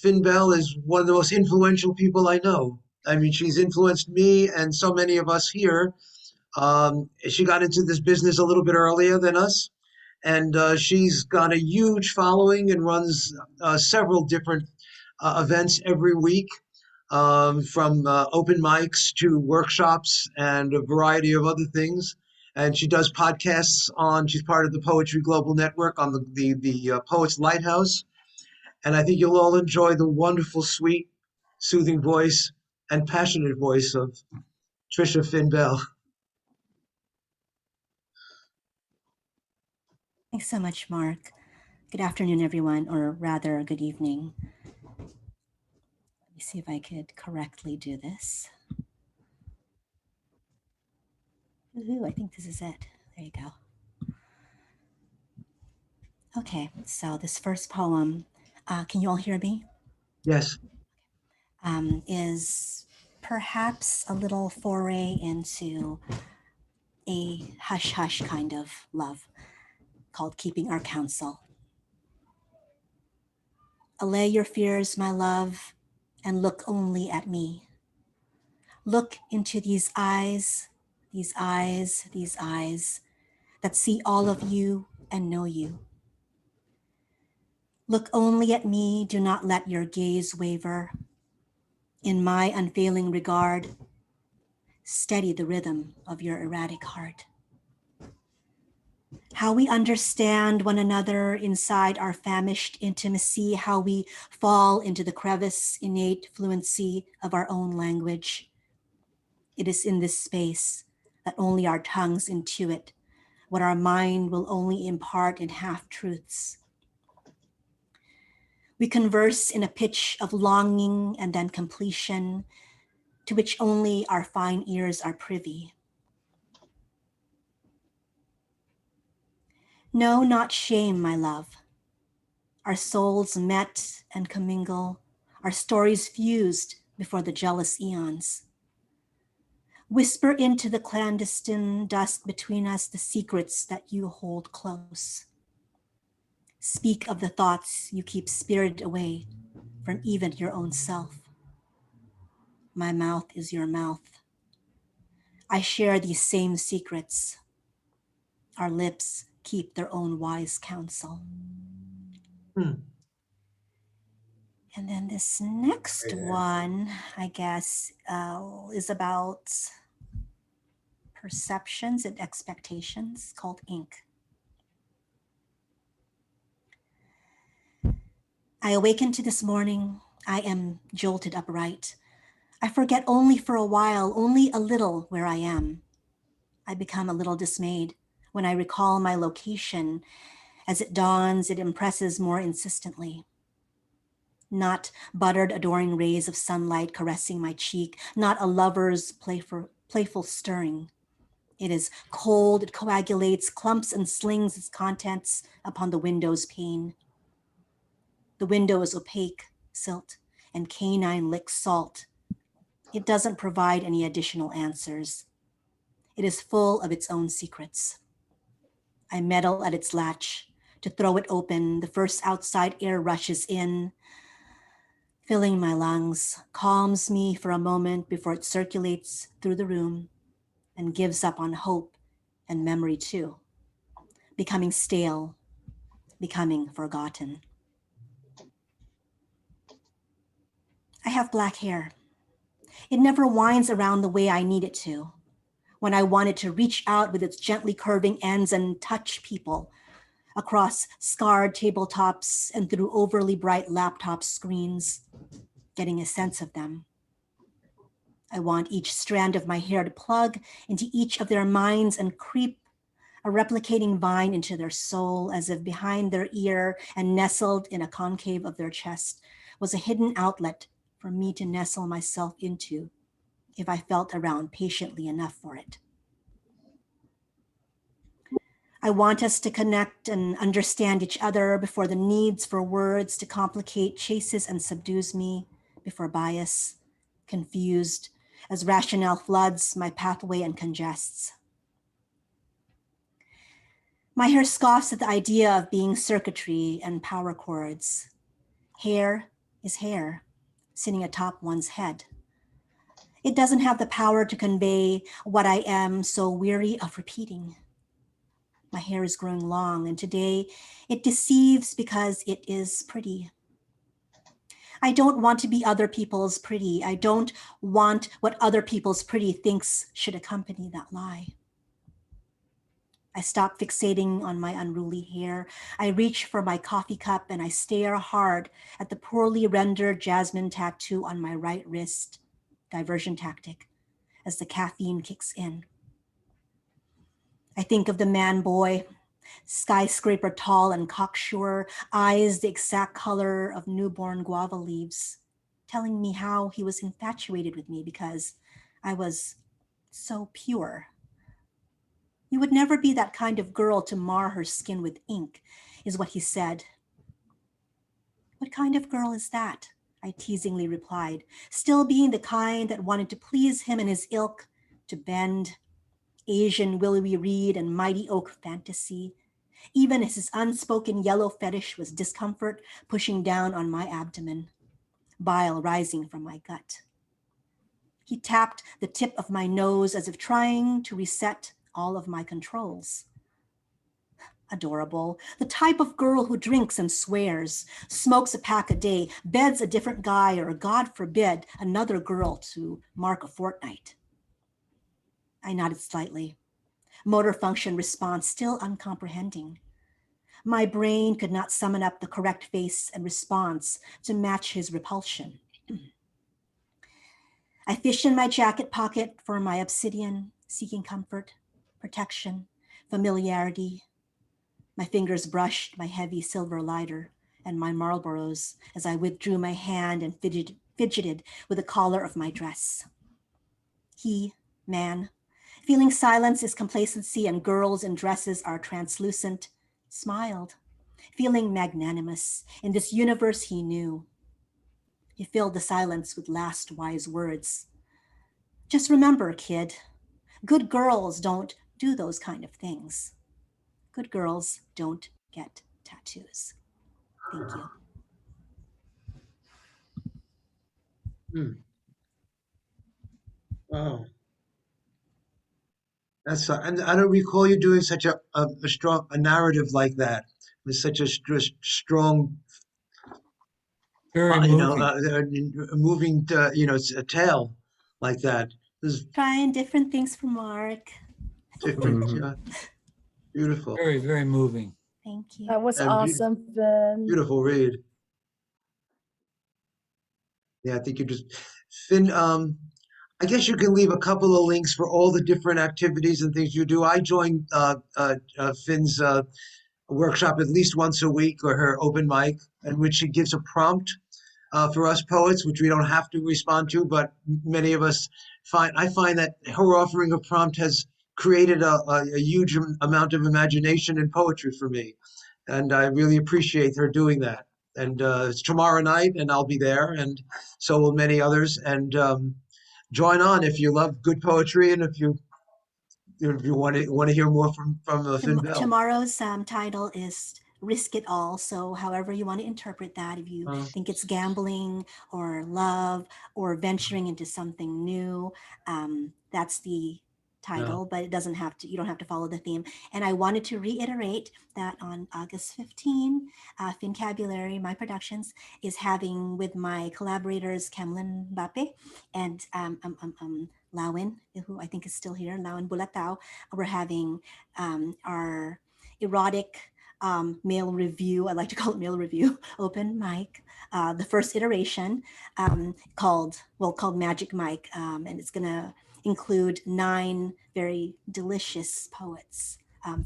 Finn Bell is one of the most influential people I know. I mean, she's influenced me and so many of us here. She got into this business a little bit earlier than us, and she's got a huge following and runs several different events every week, from open mics to workshops and a variety of other things. And she does podcasts she's part of the Poetry Global Network on the Poets Lighthouse. And I think you'll all enjoy the wonderful, sweet, soothing voice and passionate voice of Trisha Finn Bell. Thanks so much, Mark. Good afternoon, everyone, or rather, good evening. Let me see if I could correctly do this. Woohoo, I think this is it. There you go. Okay, so this first poem, can you all hear me? Yes. Is perhaps a little foray into a hush-hush kind of love called Keeping Our Counsel. Allay your fears, my love, and look only at me. Look into these eyes, these eyes, these eyes that see all of you and know you. Look only at me, do not let your gaze waver. In my unfailing regard, steady the rhythm of your erratic heart. How we understand one another inside our famished intimacy, how we fall into the crevice, innate fluency of our own language. It is in this space that only our tongues intuit, what our mind will only impart in half-truths. We converse in a pitch of longing and then completion, to which only our fine ears are privy. No, not shame, my love. Our souls met and commingle, our stories fused before the jealous eons. Whisper into the clandestine dusk between us the secrets that you hold close. Speak of the thoughts you keep spirited away from even your own self. My mouth is your mouth. I share these same secrets. Our lips keep their own wise counsel. And then this next one, I guess, is about perceptions and expectations, called Ink. I awaken to this morning. I am jolted upright. I forget only for a while, only a little where I am. I become a little dismayed when I recall my location. As it dawns, it impresses more insistently. Not buttered, adoring rays of sunlight caressing my cheek, not a lover's playful stirring. It is cold, it coagulates, clumps and slings its contents upon the window's pane. The window is opaque, silt, and canine lick salt. It doesn't provide any additional answers. It is full of its own secrets. I meddle at its latch. To throw it open, the first outside air rushes in, filling my lungs, calms me for a moment before it circulates through the room and gives up on hope and memory too, becoming stale, becoming forgotten. I have black hair. It never winds around the way I need it to. When I want it to reach out with its gently curving ends and touch people across scarred tabletops and through overly bright laptop screens, getting a sense of them. I want each strand of my hair to plug into each of their minds and creep a replicating vine into their soul, as if behind their ear and nestled in a concave of their chest was a hidden outlet for me to nestle myself into if I felt around patiently enough for it. I want us to connect and understand each other before the needs for words to complicate chases and subdues me, before bias, confused, as rationale floods my pathway and congests. My hair scoffs at the idea of being circuitry and power chords. Hair is hair, sitting atop one's head. It doesn't have the power to convey what I am so weary of repeating. My hair is growing long, and today it deceives because it is pretty. I don't want to be other people's pretty. I don't want what other people's pretty thinks should accompany that lie. I stop fixating on my unruly hair. I reach for my coffee cup and I stare hard at the poorly rendered jasmine tattoo on my right wrist, diversion tactic, as the caffeine kicks in. I think of the man boy, skyscraper tall and cocksure, eyes the exact color of newborn guava leaves, telling me how he was infatuated with me because I was so pure. You would never be that kind of girl to mar her skin with ink, is what he said. What kind of girl is that? I teasingly replied, still being the kind that wanted to please him and his ilk, to bend, Asian willowy reed and mighty oak fantasy, even as his unspoken yellow fetish was discomfort pushing down on my abdomen, bile rising from my gut. He tapped the tip of my nose as if trying to reset all of my controls. Adorable, the type of girl who drinks and swears, smokes a pack a day, beds a different guy, or God forbid, another girl to mark a fortnight. I nodded slightly, motor function response still uncomprehending. My brain could not summon up the correct face and response to match his repulsion. I fished in my jacket pocket for my obsidian, seeking comfort, protection, familiarity. My fingers brushed my heavy silver lighter and my Marlboros as I withdrew my hand and fidgeted with the collar of my dress. He, man, feeling silence is complacency and girls in dresses are translucent, smiled, feeling magnanimous in this universe he knew. He filled the silence with last wise words. Just remember, kid, good girls don't do those kind of things. Good girls don't get tattoos. Thank you. Wow. That's and I don't recall you doing such a strong narrative like that with such a strong, Very you know, moving. moving, a tale like that. This is Trying different things for Mark. different, beautiful. Very, very moving. Thank you. That was And awesome, Finn. beautiful read. Yeah, I think you just Finn. I guess you can leave a couple of links for all the different activities and things you do. I join Finn's workshop at least once a week, or her open mic, in which she gives a prompt for us poets, which we don't have to respond to, but many of us I find that her offering a prompt has created a huge amount of imagination and poetry for me. And I really appreciate her doing that. And it's tomorrow night, and I'll be there, and so will many others. And join on if you love good poetry, and if you want to hear more from Finn Bell. Tomorrow's title is Risk It All. So however you want to interpret that, if you think it's gambling or love or venturing into something new, that's the title, but it doesn't have to, you don't have to follow the theme. And I wanted to reiterate that on August 15, Fincabulary, my productions, is having with my collaborators Kamelyn Emilyn and Lawin, who I think is still here, Lawin Bulatao. We're having our erotic male review, I like to call it male review, open mic, the first iteration, called Magic Mike, and it's gonna include 9 very delicious poets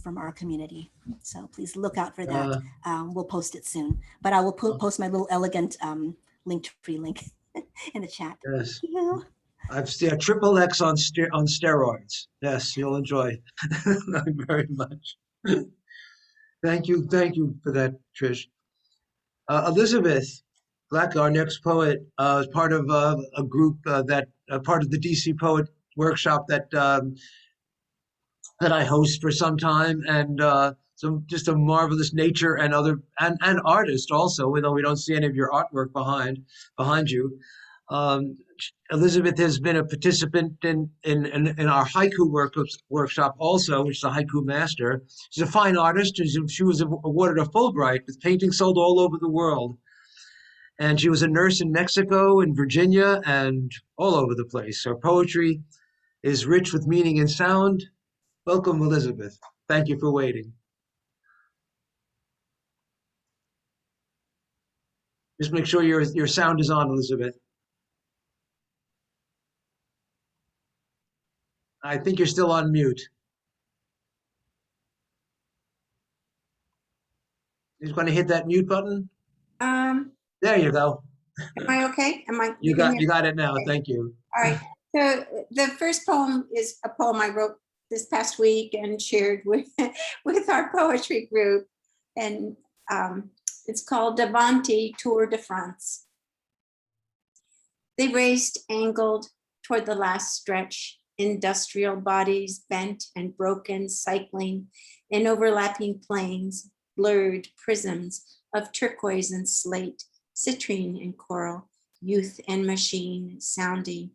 from our community. So please look out for that. We'll post it soon, but I will post my little elegant Linktree link in the chat. Yes. Thank you. I've seen XXX on steroids. Yes, you'll enjoy very much. Thank you for that, Trish. Elizabeth Black, our next poet, is part of a group that part of the DC Poet Workshop that I host for some time, and just a marvelous nature and artist also, though we don't see any of your artwork behind you. Elizabeth has been a participant in our haiku workshop also, which is a haiku master. She's a fine artist. She was awarded a Fulbright with paintings sold all over the world. And she was a nurse in Mexico and Virginia and all over the place. Her poetry is rich with meaning and sound. Welcome, Elizabeth. Thank you for waiting. Just make sure your sound is on, Elizabeth. I think you're still on mute. You just want to hit that mute button. There you go. Am I okay? You got it now. Okay. Thank you. All right. So the first poem is a poem I wrote this past week and shared with our poetry group, and it's called Davanti Tour de France. They raced angled toward the last stretch, industrial bodies bent and broken, cycling in overlapping planes, blurred prisms of turquoise and slate, citrine and coral, youth and machine, sounding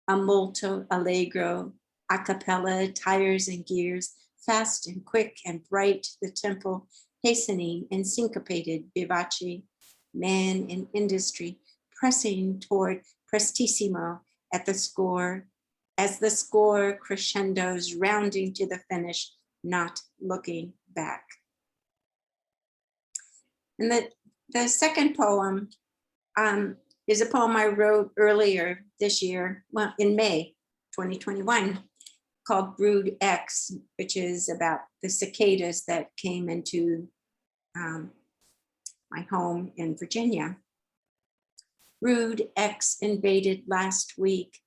a molto allegro, a cappella, tires and gears, fast and quick and bright, the tempo hastening in syncopated vivace, man in industry, pressing toward prestissimo at the score, as the score crescendos, rounding to the finish, not looking back. And the second poem is a poem I wrote earlier this year, well, in May 2021, called Brood X, which is about the cicadas that came into my home in Virginia. Brood X invaded last week,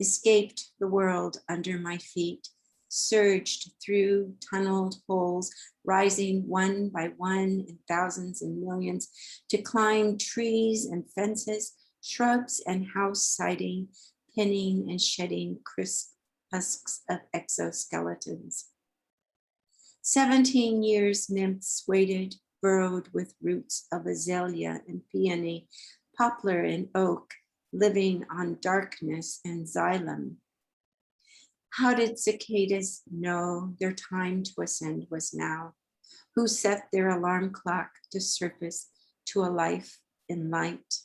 escaped the world under my feet, surged through tunneled holes, rising one by one in thousands and millions to climb trees and fences, shrubs and house siding, pinning and shedding crisp husks of exoskeletons. 17 years nymphs waited, burrowed with roots of azalea and peony, poplar and oak, living on darkness and xylem. How did cicadas know their time to ascend was now? Who set their alarm clock to surface to a life in light?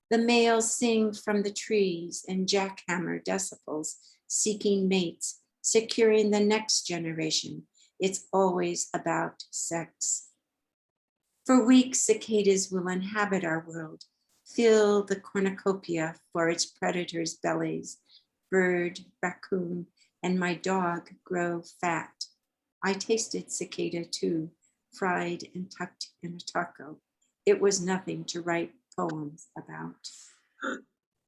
The males sing from the trees and jackhammer decibels, seeking mates, securing the next generation. It's always about sex. For weeks, cicadas will inhabit our world, fill the cornucopia for its predators' bellies. Bird, raccoon, and my dog grow fat. I tasted cicada too, fried and tucked in a taco. It was nothing to write poems about.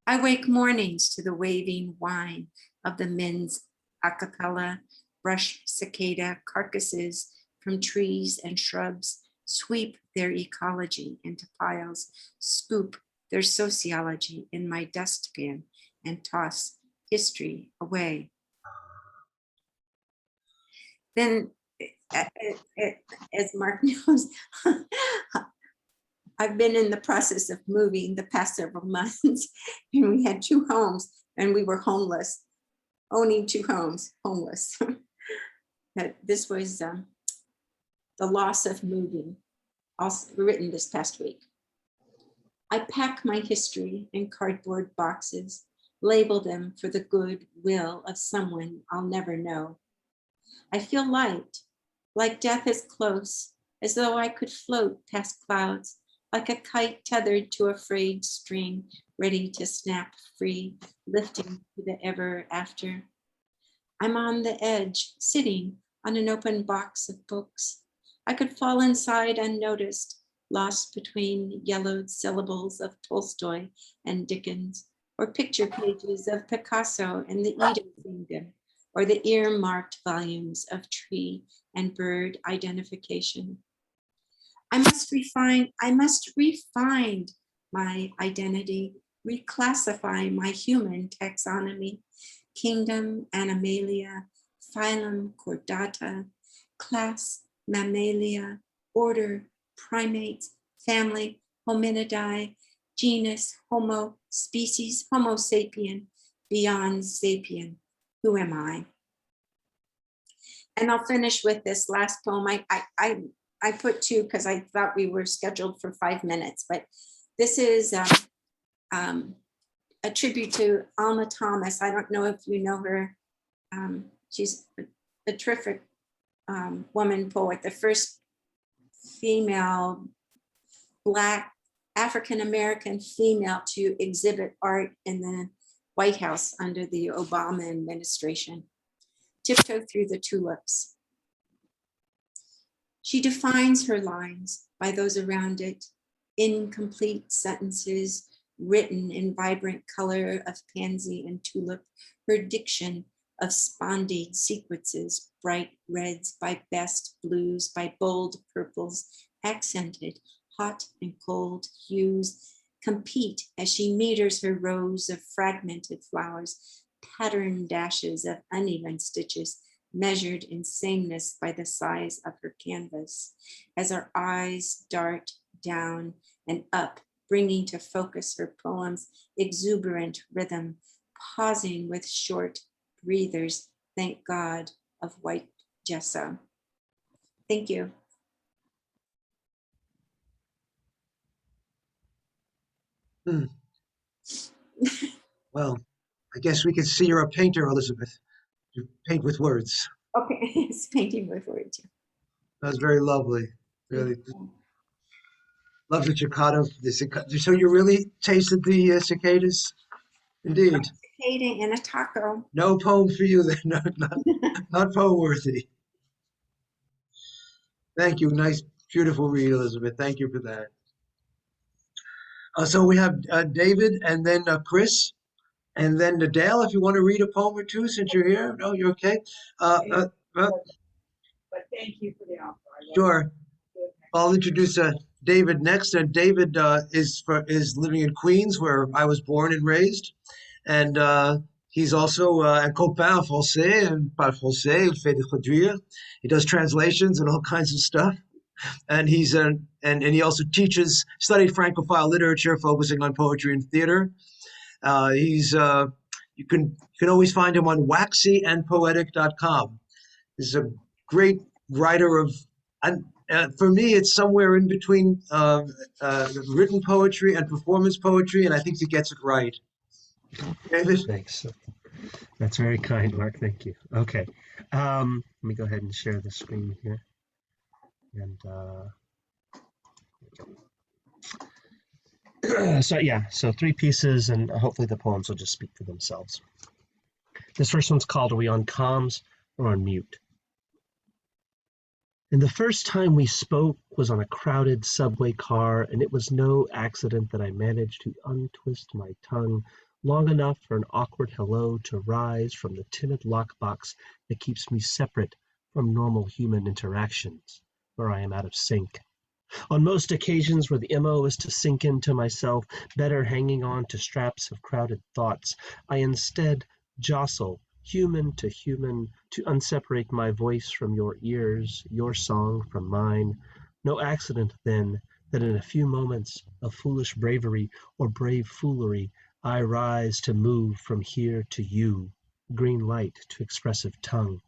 I wake mornings to the waving whine of the men's a cappella, brush cicada carcasses from trees and shrubs, sweep their ecology into piles, scoop their sociology in my dustpan, and toss history away. Then, as Mark knows, I've been in the process of moving the past several months, and we had 2 homes, and we were homeless, owning 2 homes, homeless. This was the loss of moving, also written this past week. I pack my history in cardboard boxes, label them for the good will of someone I'll never know. I feel light, like death is close, as though I could float past clouds, like a kite tethered to a frayed string, ready to snap free, lifting to the ever after. I'm on the edge, sitting on an open box of books. I could fall inside unnoticed, lost between yellowed syllables of Tolstoy and Dickens, or picture pages of Picasso and the Eden Kingdom, or the earmarked volumes of tree and bird identification. I must refine my identity, reclassify my human taxonomy, kingdom, animalia, phylum, chordata, class, mammalia, order, primates, family, hominidae, genus, homo, species, homo sapien, beyond sapien. Who am I? And I'll finish with this last poem. I put 2 because I thought we were scheduled for 5 minutes, but this is a tribute to Alma Thomas. I don't know if you know her. She's a terrific woman poet, the first female Black African-American female to exhibit art in the White House under the Obama administration. Tiptoe Through the Tulips. She defines her lines by those around it, incomplete sentences written in vibrant color of pansy and tulip, her diction of spondied sequences, bright reds by best blues, by bold purples, accented, hot and cold hues, compete as she meters her rows of fragmented flowers, pattern dashes of uneven stitches, measured in sameness by the size of her canvas, as her eyes dart down and up, bringing to focus her poem's exuberant rhythm, pausing with short breathers, thank God, of white gesso. Thank you. Well, I guess we could see you're a painter, Elizabeth. You paint with words. Okay, it's painting with words. That was very lovely. Really. Love the cicada. So you really tasted the cicadas? Indeed. Cicada in a taco. No poem for you then. No, not poem worthy. Thank you. Nice, beautiful read, Elizabeth. Thank you for that. So we have David and then Chris and then Dale, if you want to read a poem or 2 since you're here. No, you're okay. But thank you for the offer. Sure. I'll introduce David next. And David is living in Queens, where I was born and raised. And He's also un copain en français and parle français. Il fait des traduire. He does translations and all kinds of stuff. And and he also studied Francophile literature, focusing on poetry and theater. He's you can always find him on waxyandpoetic.com. He's a great writer of, and for me, it's somewhere in between written poetry and performance poetry, and I think he gets it right. David? Thanks. That's very kind, Mark. Thank you. Okay. Let me go ahead and share the screen here. And so 3 pieces, and hopefully the poems will just speak for themselves. This first one's called, Are We on Comms or on Mute? And the first time we spoke was on a crowded subway car, and it was no accident that I managed to untwist my tongue long enough for an awkward hello to rise from the timid lockbox that keeps me separate from normal human interactions, where I am out of sync. On most occasions where the MO is to sink into myself, better hanging on to straps of crowded thoughts, I instead jostle human to unseparate my voice from your ears, your song from mine. No accident, then, that in a few moments of foolish bravery or brave foolery, I rise to move from here to you, green light to expressive tongue.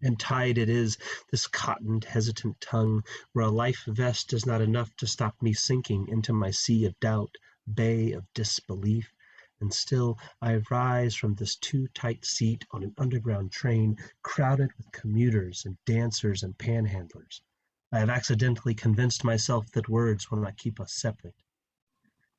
And tied it is, this cottoned, hesitant tongue, where a life vest is not enough to stop me sinking into my sea of doubt, bay of disbelief. And still I rise from this too tight seat on an underground train, crowded with commuters and dancers and panhandlers. I have accidentally convinced myself that words will not keep us separate.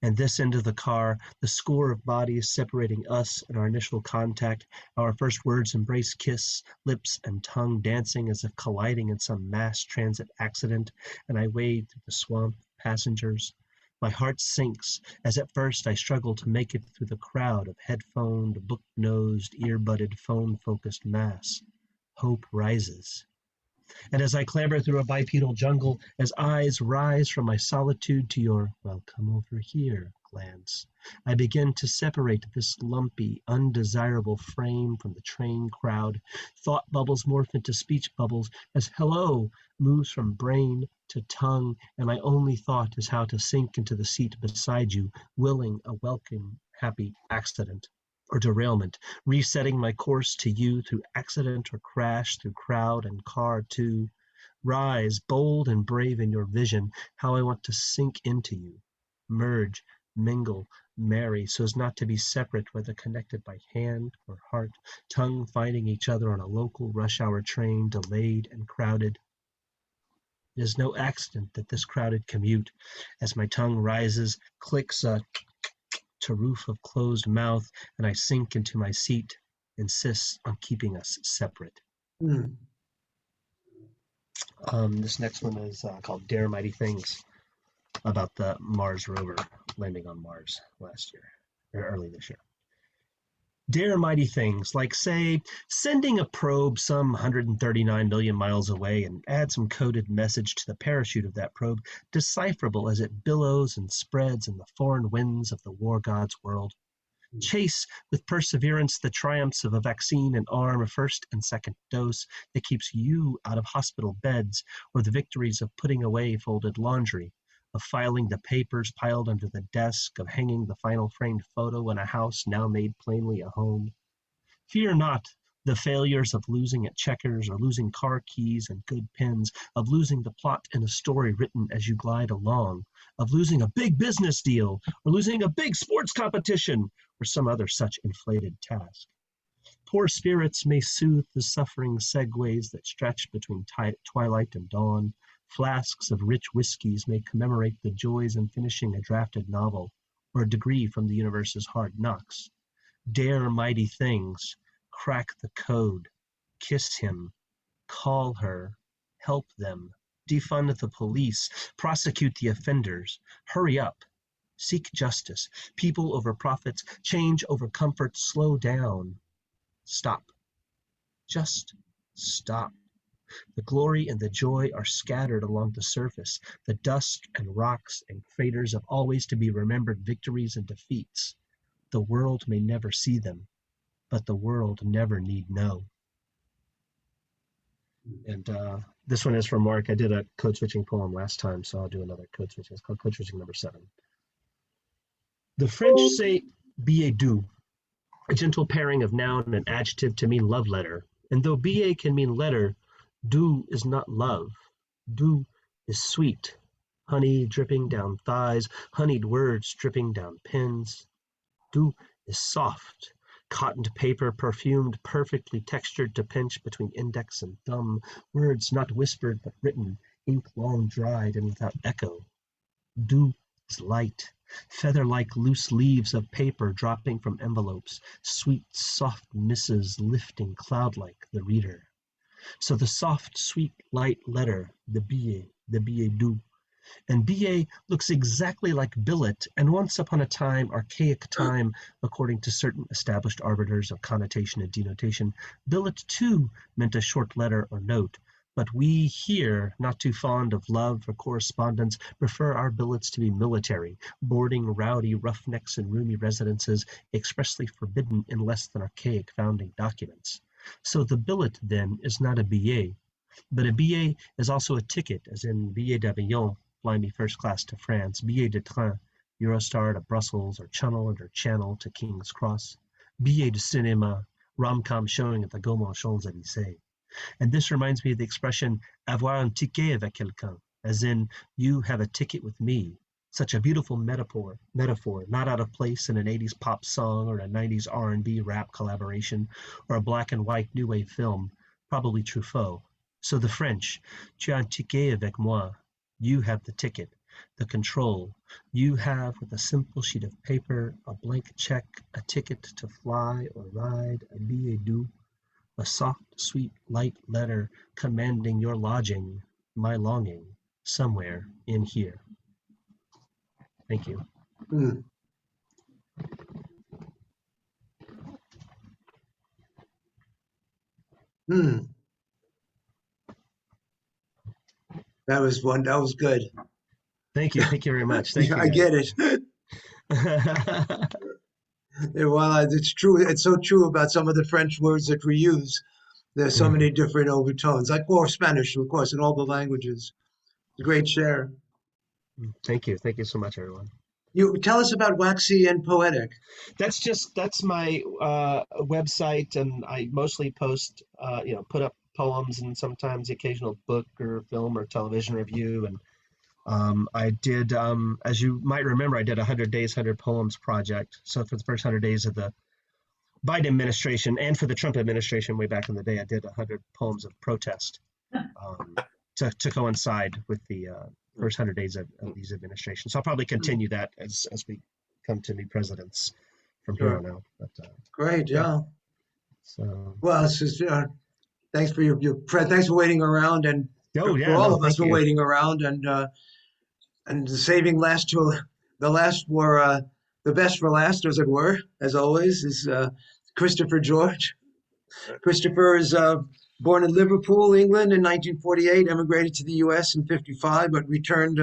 And this end of the car, the score of bodies separating us and our initial contact, our first words embrace, kiss, lips and tongue dancing as if colliding in some mass transit accident, and I wade through the swamp of passengers. My heart sinks as at first I struggle to make it through the crowd of headphoned, book-nosed, ear-budded, phone-focused mass. Hope rises. And as I clamber through a bipedal jungle, as eyes rise from my solitude to your, well, come over here glance, I begin to separate this lumpy, undesirable frame from the train crowd. Thought bubbles morph into speech bubbles as hello moves from brain to tongue, and my only thought is how to sink into the seat beside you, willing a welcome, happy accident or derailment, resetting my course to you through accident or crash, through crowd and car too. Rise, bold and brave in your vision, how I want to sink into you, merge, mingle, marry, so as not to be separate, whether connected by hand or heart, tongue finding each other on a local rush hour train, delayed and crowded. It is no accident that this crowded commute, as my tongue rises, clicks to roof of closed mouth, and I sink into my seat, insists on keeping us separate. This next one is called Dare Mighty Things, about the Mars rover landing on Mars last year, or early this year. Dare mighty things, like, say, sending a probe some 139 million miles away and add some coded message to the parachute of that probe, decipherable as it billows and spreads in the foreign winds of the war god's world. Chase with perseverance the triumphs of a vaccine and arm, a first and second dose that keeps you out of hospital beds, or the victories of putting away folded laundry, of filing the papers piled under the desk, of hanging the final framed photo in a house now made plainly a home. Fear not the failures of losing at checkers or losing car keys and good pens, of losing the plot in a story written as you glide along, of losing a big business deal or losing a big sports competition or some other such inflated task. Poor spirits may soothe the suffering segues that stretch between twilight and dawn. Flasks of rich whiskies may commemorate the joys in finishing a drafted novel or a degree from the universe's hard knocks. Dare mighty things, crack the code, kiss him, call her, help them, defund the police, prosecute the offenders, hurry up, seek justice, people over profits, change over comfort, slow down, stop, just stop. The glory and the joy are scattered along the surface, the dust and rocks and craters of always to be remembered victories and defeats. The world may never see them, but the world never need know. And this one is from Mark. I did a code switching poem last time, so I'll do another code switching. It's called code switching number 7. The French say billet doux, a gentle pairing of noun and adjective to mean love letter. And though billet can mean letter, doux is not love. Doux is sweet, honey dripping down thighs, honeyed words dripping down pens. Doux is soft, cottoned paper perfumed, perfectly textured to pinch between index and thumb, words not whispered but written, ink long dried and without echo. Doux is light, feather-like loose leaves of paper dropping from envelopes, sweet, soft misses lifting cloud-like the reader. So the soft, sweet, light letter, the billet doux. And billet looks exactly like billet, and once upon a time, archaic time, according to certain established arbiters of connotation and denotation, billet too meant a short letter or note. But we here, not too fond of love or correspondence, prefer our billets to be military, boarding rowdy roughnecks in roomy residences, expressly forbidden in less than archaic founding documents. So the billet, then, is not a billet, but a billet is also a ticket, as in billet d'avion, fly me first class to France, billet de train, Eurostar to Brussels, or Channel to King's Cross, billet de cinéma, rom-com showing at the Gaumont Champs-Élysées. And this reminds me of the expression avoir un ticket avec quelqu'un, as in you have a ticket with me. Such a beautiful metaphor, not out of place in an 80s pop song or a 90s R&B rap collaboration or a black and white new wave film, probably Truffaut. So the French, tu as un ticket avec moi, you have the ticket, the control. You have, with a simple sheet of paper, a blank check, a ticket to fly or ride, a billet doux, a soft, sweet, light letter commanding your lodging, my longing, somewhere in here. Thank you. That was one. That was good. Thank you. Thank you very much. Thank you. I get it. Well, it's true. It's so true about some of the French words that we use. There's so many different overtones, like or Spanish, of course, in all the languages. Great share. Thank you. Thank you so much, everyone. You tell us about Waxy and Poetic. That's my website, and I mostly post, put up poems and sometimes the occasional book or film or television review. And I did, as you might remember, I did 100 Days, 100 Poems project. So for the first 100 days of the Biden administration and for the Trump administration way back in the day, I did 100 poems of protest to coincide with the first 100 days of these administrations. So I'll probably continue that as we come to new presidents from here on out. But, great, yeah. So well, it's just, thanks for your thanks for waiting around, and for all of us for waiting around, and saving the last were the best for last, as it were, as always, is Christopher George. Christopher is born in Liverpool, England in 1948, emigrated to the U.S. in 55, but returned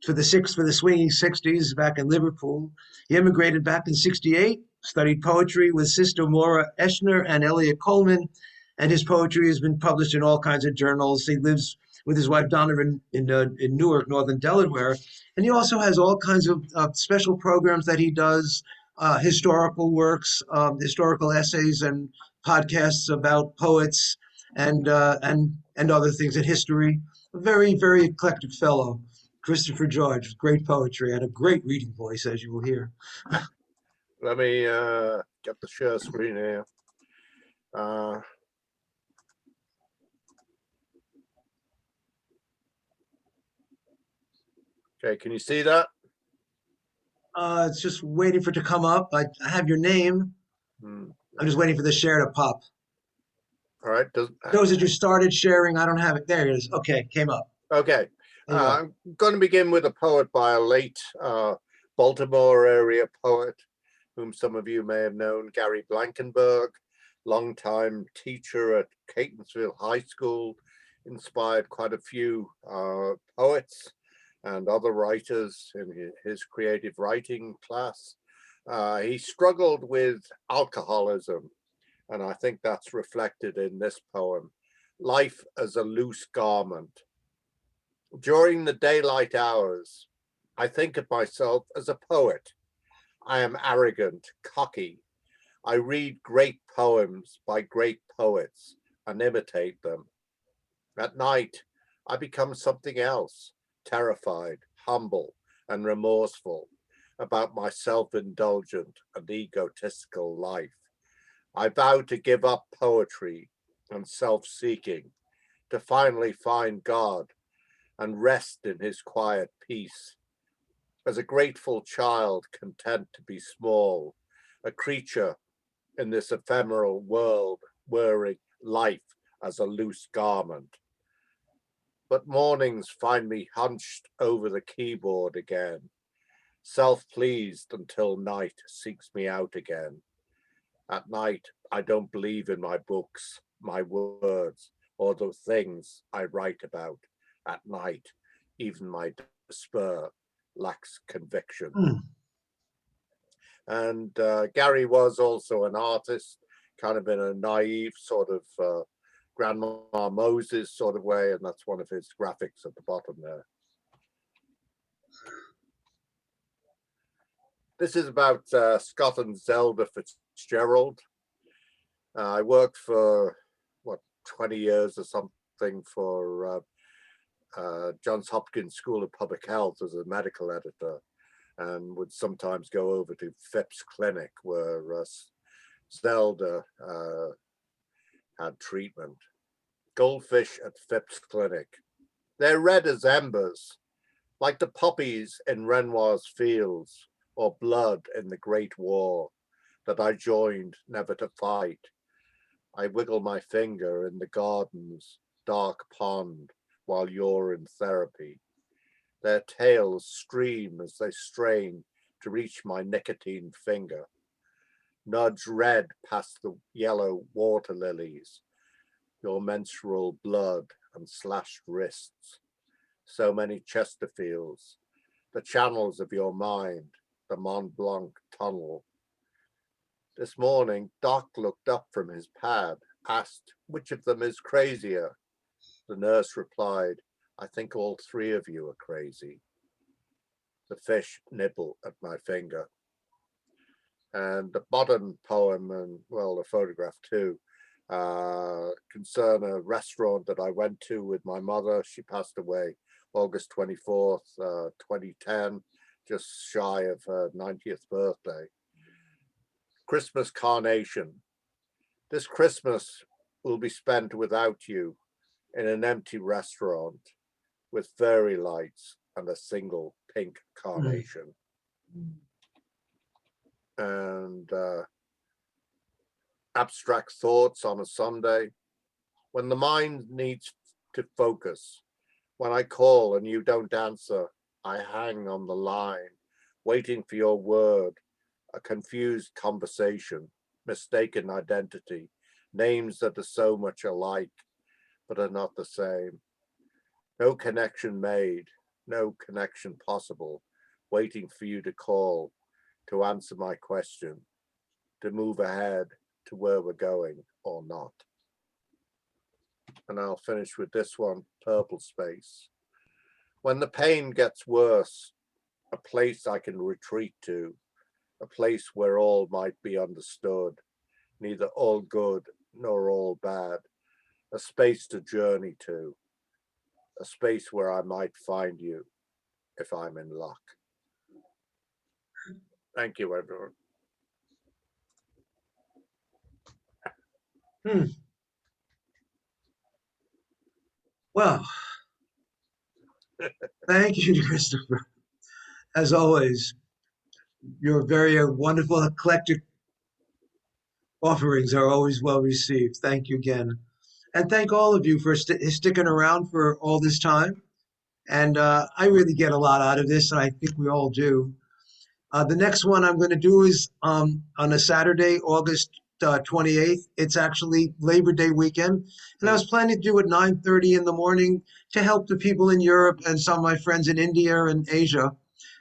for the swinging 60s back in Liverpool. He immigrated back in 68, studied poetry with Sister Maura Eschner and Elliot Coleman, and his poetry has been published in all kinds of journals. He lives with his wife Donovan in Newark, northern Delaware, and he also has all kinds of special programs that he does, historical works, historical essays, and podcasts about poets and other things in history. A very, very eclectic fellow, Christopher George. Great poetry and a great reading voice, as you will hear. Let me get the share screen here. Okay, can you see that? It's just waiting for it to come up. I have your name. I'm just waiting for the share to pop. All right. Those that you started sharing, I don't have it. There it is. Okay, came up. Okay. I'm going to begin with a poet by a late Baltimore area poet, whom some of you may have known, Gary Blankenberg, longtime teacher at Catonsville High School, inspired quite a few poets and other writers in his creative writing class. He struggled with alcoholism And I think that's reflected in this poem. Life as a loose garment. During the daylight hours, I think of myself as a poet. I am arrogant, cocky. I read great poems by great poets and imitate them. At night, I become something else, terrified, humble, and remorseful about my self-indulgent and egotistical life. I vow to give up poetry and self-seeking, to finally find God and rest in his quiet peace. As a grateful child content to be small, a creature in this ephemeral world wearing life as a loose garment. But mornings find me hunched over the keyboard again, self-pleased until night seeks me out again. At night, I don't believe in my books, my words, or the things I write about. At night, even my despair lacks conviction. And Gary was also an artist, kind of in a naive sort of Grandma Moses sort of way, and that's one of his graphics at the bottom there. This is about Scott and Zelda Fitzgerald. I worked for, 20 years or something for Johns Hopkins School of Public Health as a medical editor, and would sometimes go over to Phipps Clinic where Zelda had treatment. Goldfish at Phipps Clinic. They're red as embers, like the poppies in Renoir's fields, or blood in the Great War that I joined never to fight. I wiggle my finger in the garden's dark pond while you're in therapy. Their tails stream as they strain to reach my nicotine finger. Nudge red past the yellow water lilies, your menstrual blood and slashed wrists. So many Chesterfields, the channels of your mind, the Mont Blanc tunnel. This morning, Doc looked up from his pad, asked which of them is crazier. The nurse replied, I think all three of you are crazy. The fish nibble at my finger. And the modern poem, and well, the photograph too, concern a restaurant that I went to with my mother. She passed away August 24th, 2010, just shy of her 90th birthday. Christmas Carnation. This Christmas will be spent without you in an empty restaurant with fairy lights and a single pink carnation. And abstract thoughts on a Sunday. When the mind needs to focus, when I call and you don't answer, I hang on the line, waiting for your word, a confused conversation, mistaken identity, names that are so much alike, but are not the same. No connection made, no connection possible, waiting for you to call, to answer my question, to move ahead to where we're going or not. And I'll finish with this one, Purple Space. When the pain gets worse, a place I can retreat to, a place where all might be understood, neither all good nor all bad, a space to journey to, a space where I might find you if I'm in luck. Thank you, everyone. Well, thank you, Christopher. As always, your very wonderful, eclectic offerings are always well received. Thank you again. And thank all of you for sticking around for all this time. And I really get a lot out of this, and I think we all do. The next one I'm going to do is on a Saturday, August 28th. It's actually Labor Day weekend. And I was planning to do it 9:30 in the morning to help the people in Europe and some of my friends in India and Asia.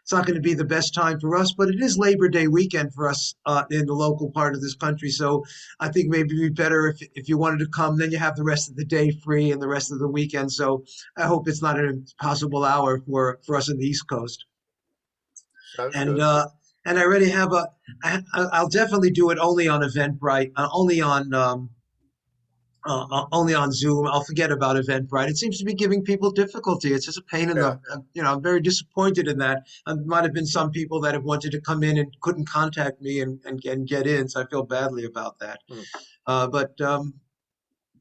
it's not going to be the best time for us, but it is Labor Day weekend for us in the local part of this country. So I think maybe it'd be better if you wanted to come, then you have the rest of the day free and the rest of the weekend. So I hope it's not an impossible hour for us in the East Coast. Sounds And good. and I already have I'll definitely do it only on Eventbrite, only on Zoom. I'll forget about Eventbrite. It seems to be giving people difficulty. It's just a pain in the, I'm very disappointed in that. There might have been some people that have wanted to come in and couldn't contact me and get in. So I feel badly about that. But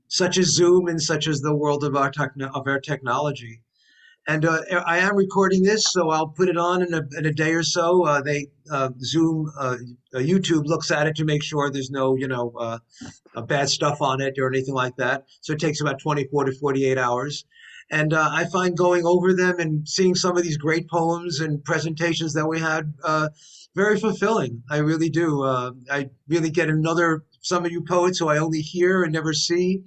such as Zoom and such as the world of our technology. And I am recording this, so I'll put it on in a day or so. Zoom, YouTube looks at it to make sure there's no, bad stuff on it or anything like that. So it takes about 24 to 48 hours. And I find going over them and seeing some of these great poems and presentations that we had very fulfilling. I really do. I really get some of you poets who I only hear and never see.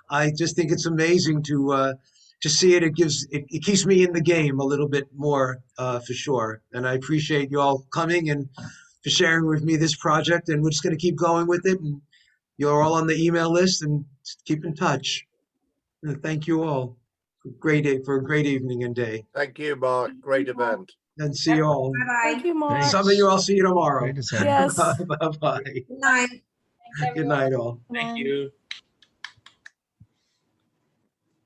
I just think it's amazing to see it. It keeps me in the game a little bit more for sure. And I appreciate you all coming and for sharing with me this project. And we're just going to keep going with it. And you're all on the email list and keep in touch. And thank you all. For a great evening and day. Thank you, Mark. Great event. And see you all. Bye-bye. Thank you, Mark. Some of you, I'll see you tomorrow. Great to see you. Yes. Bye-bye. Good night. Good night, all. Thank you.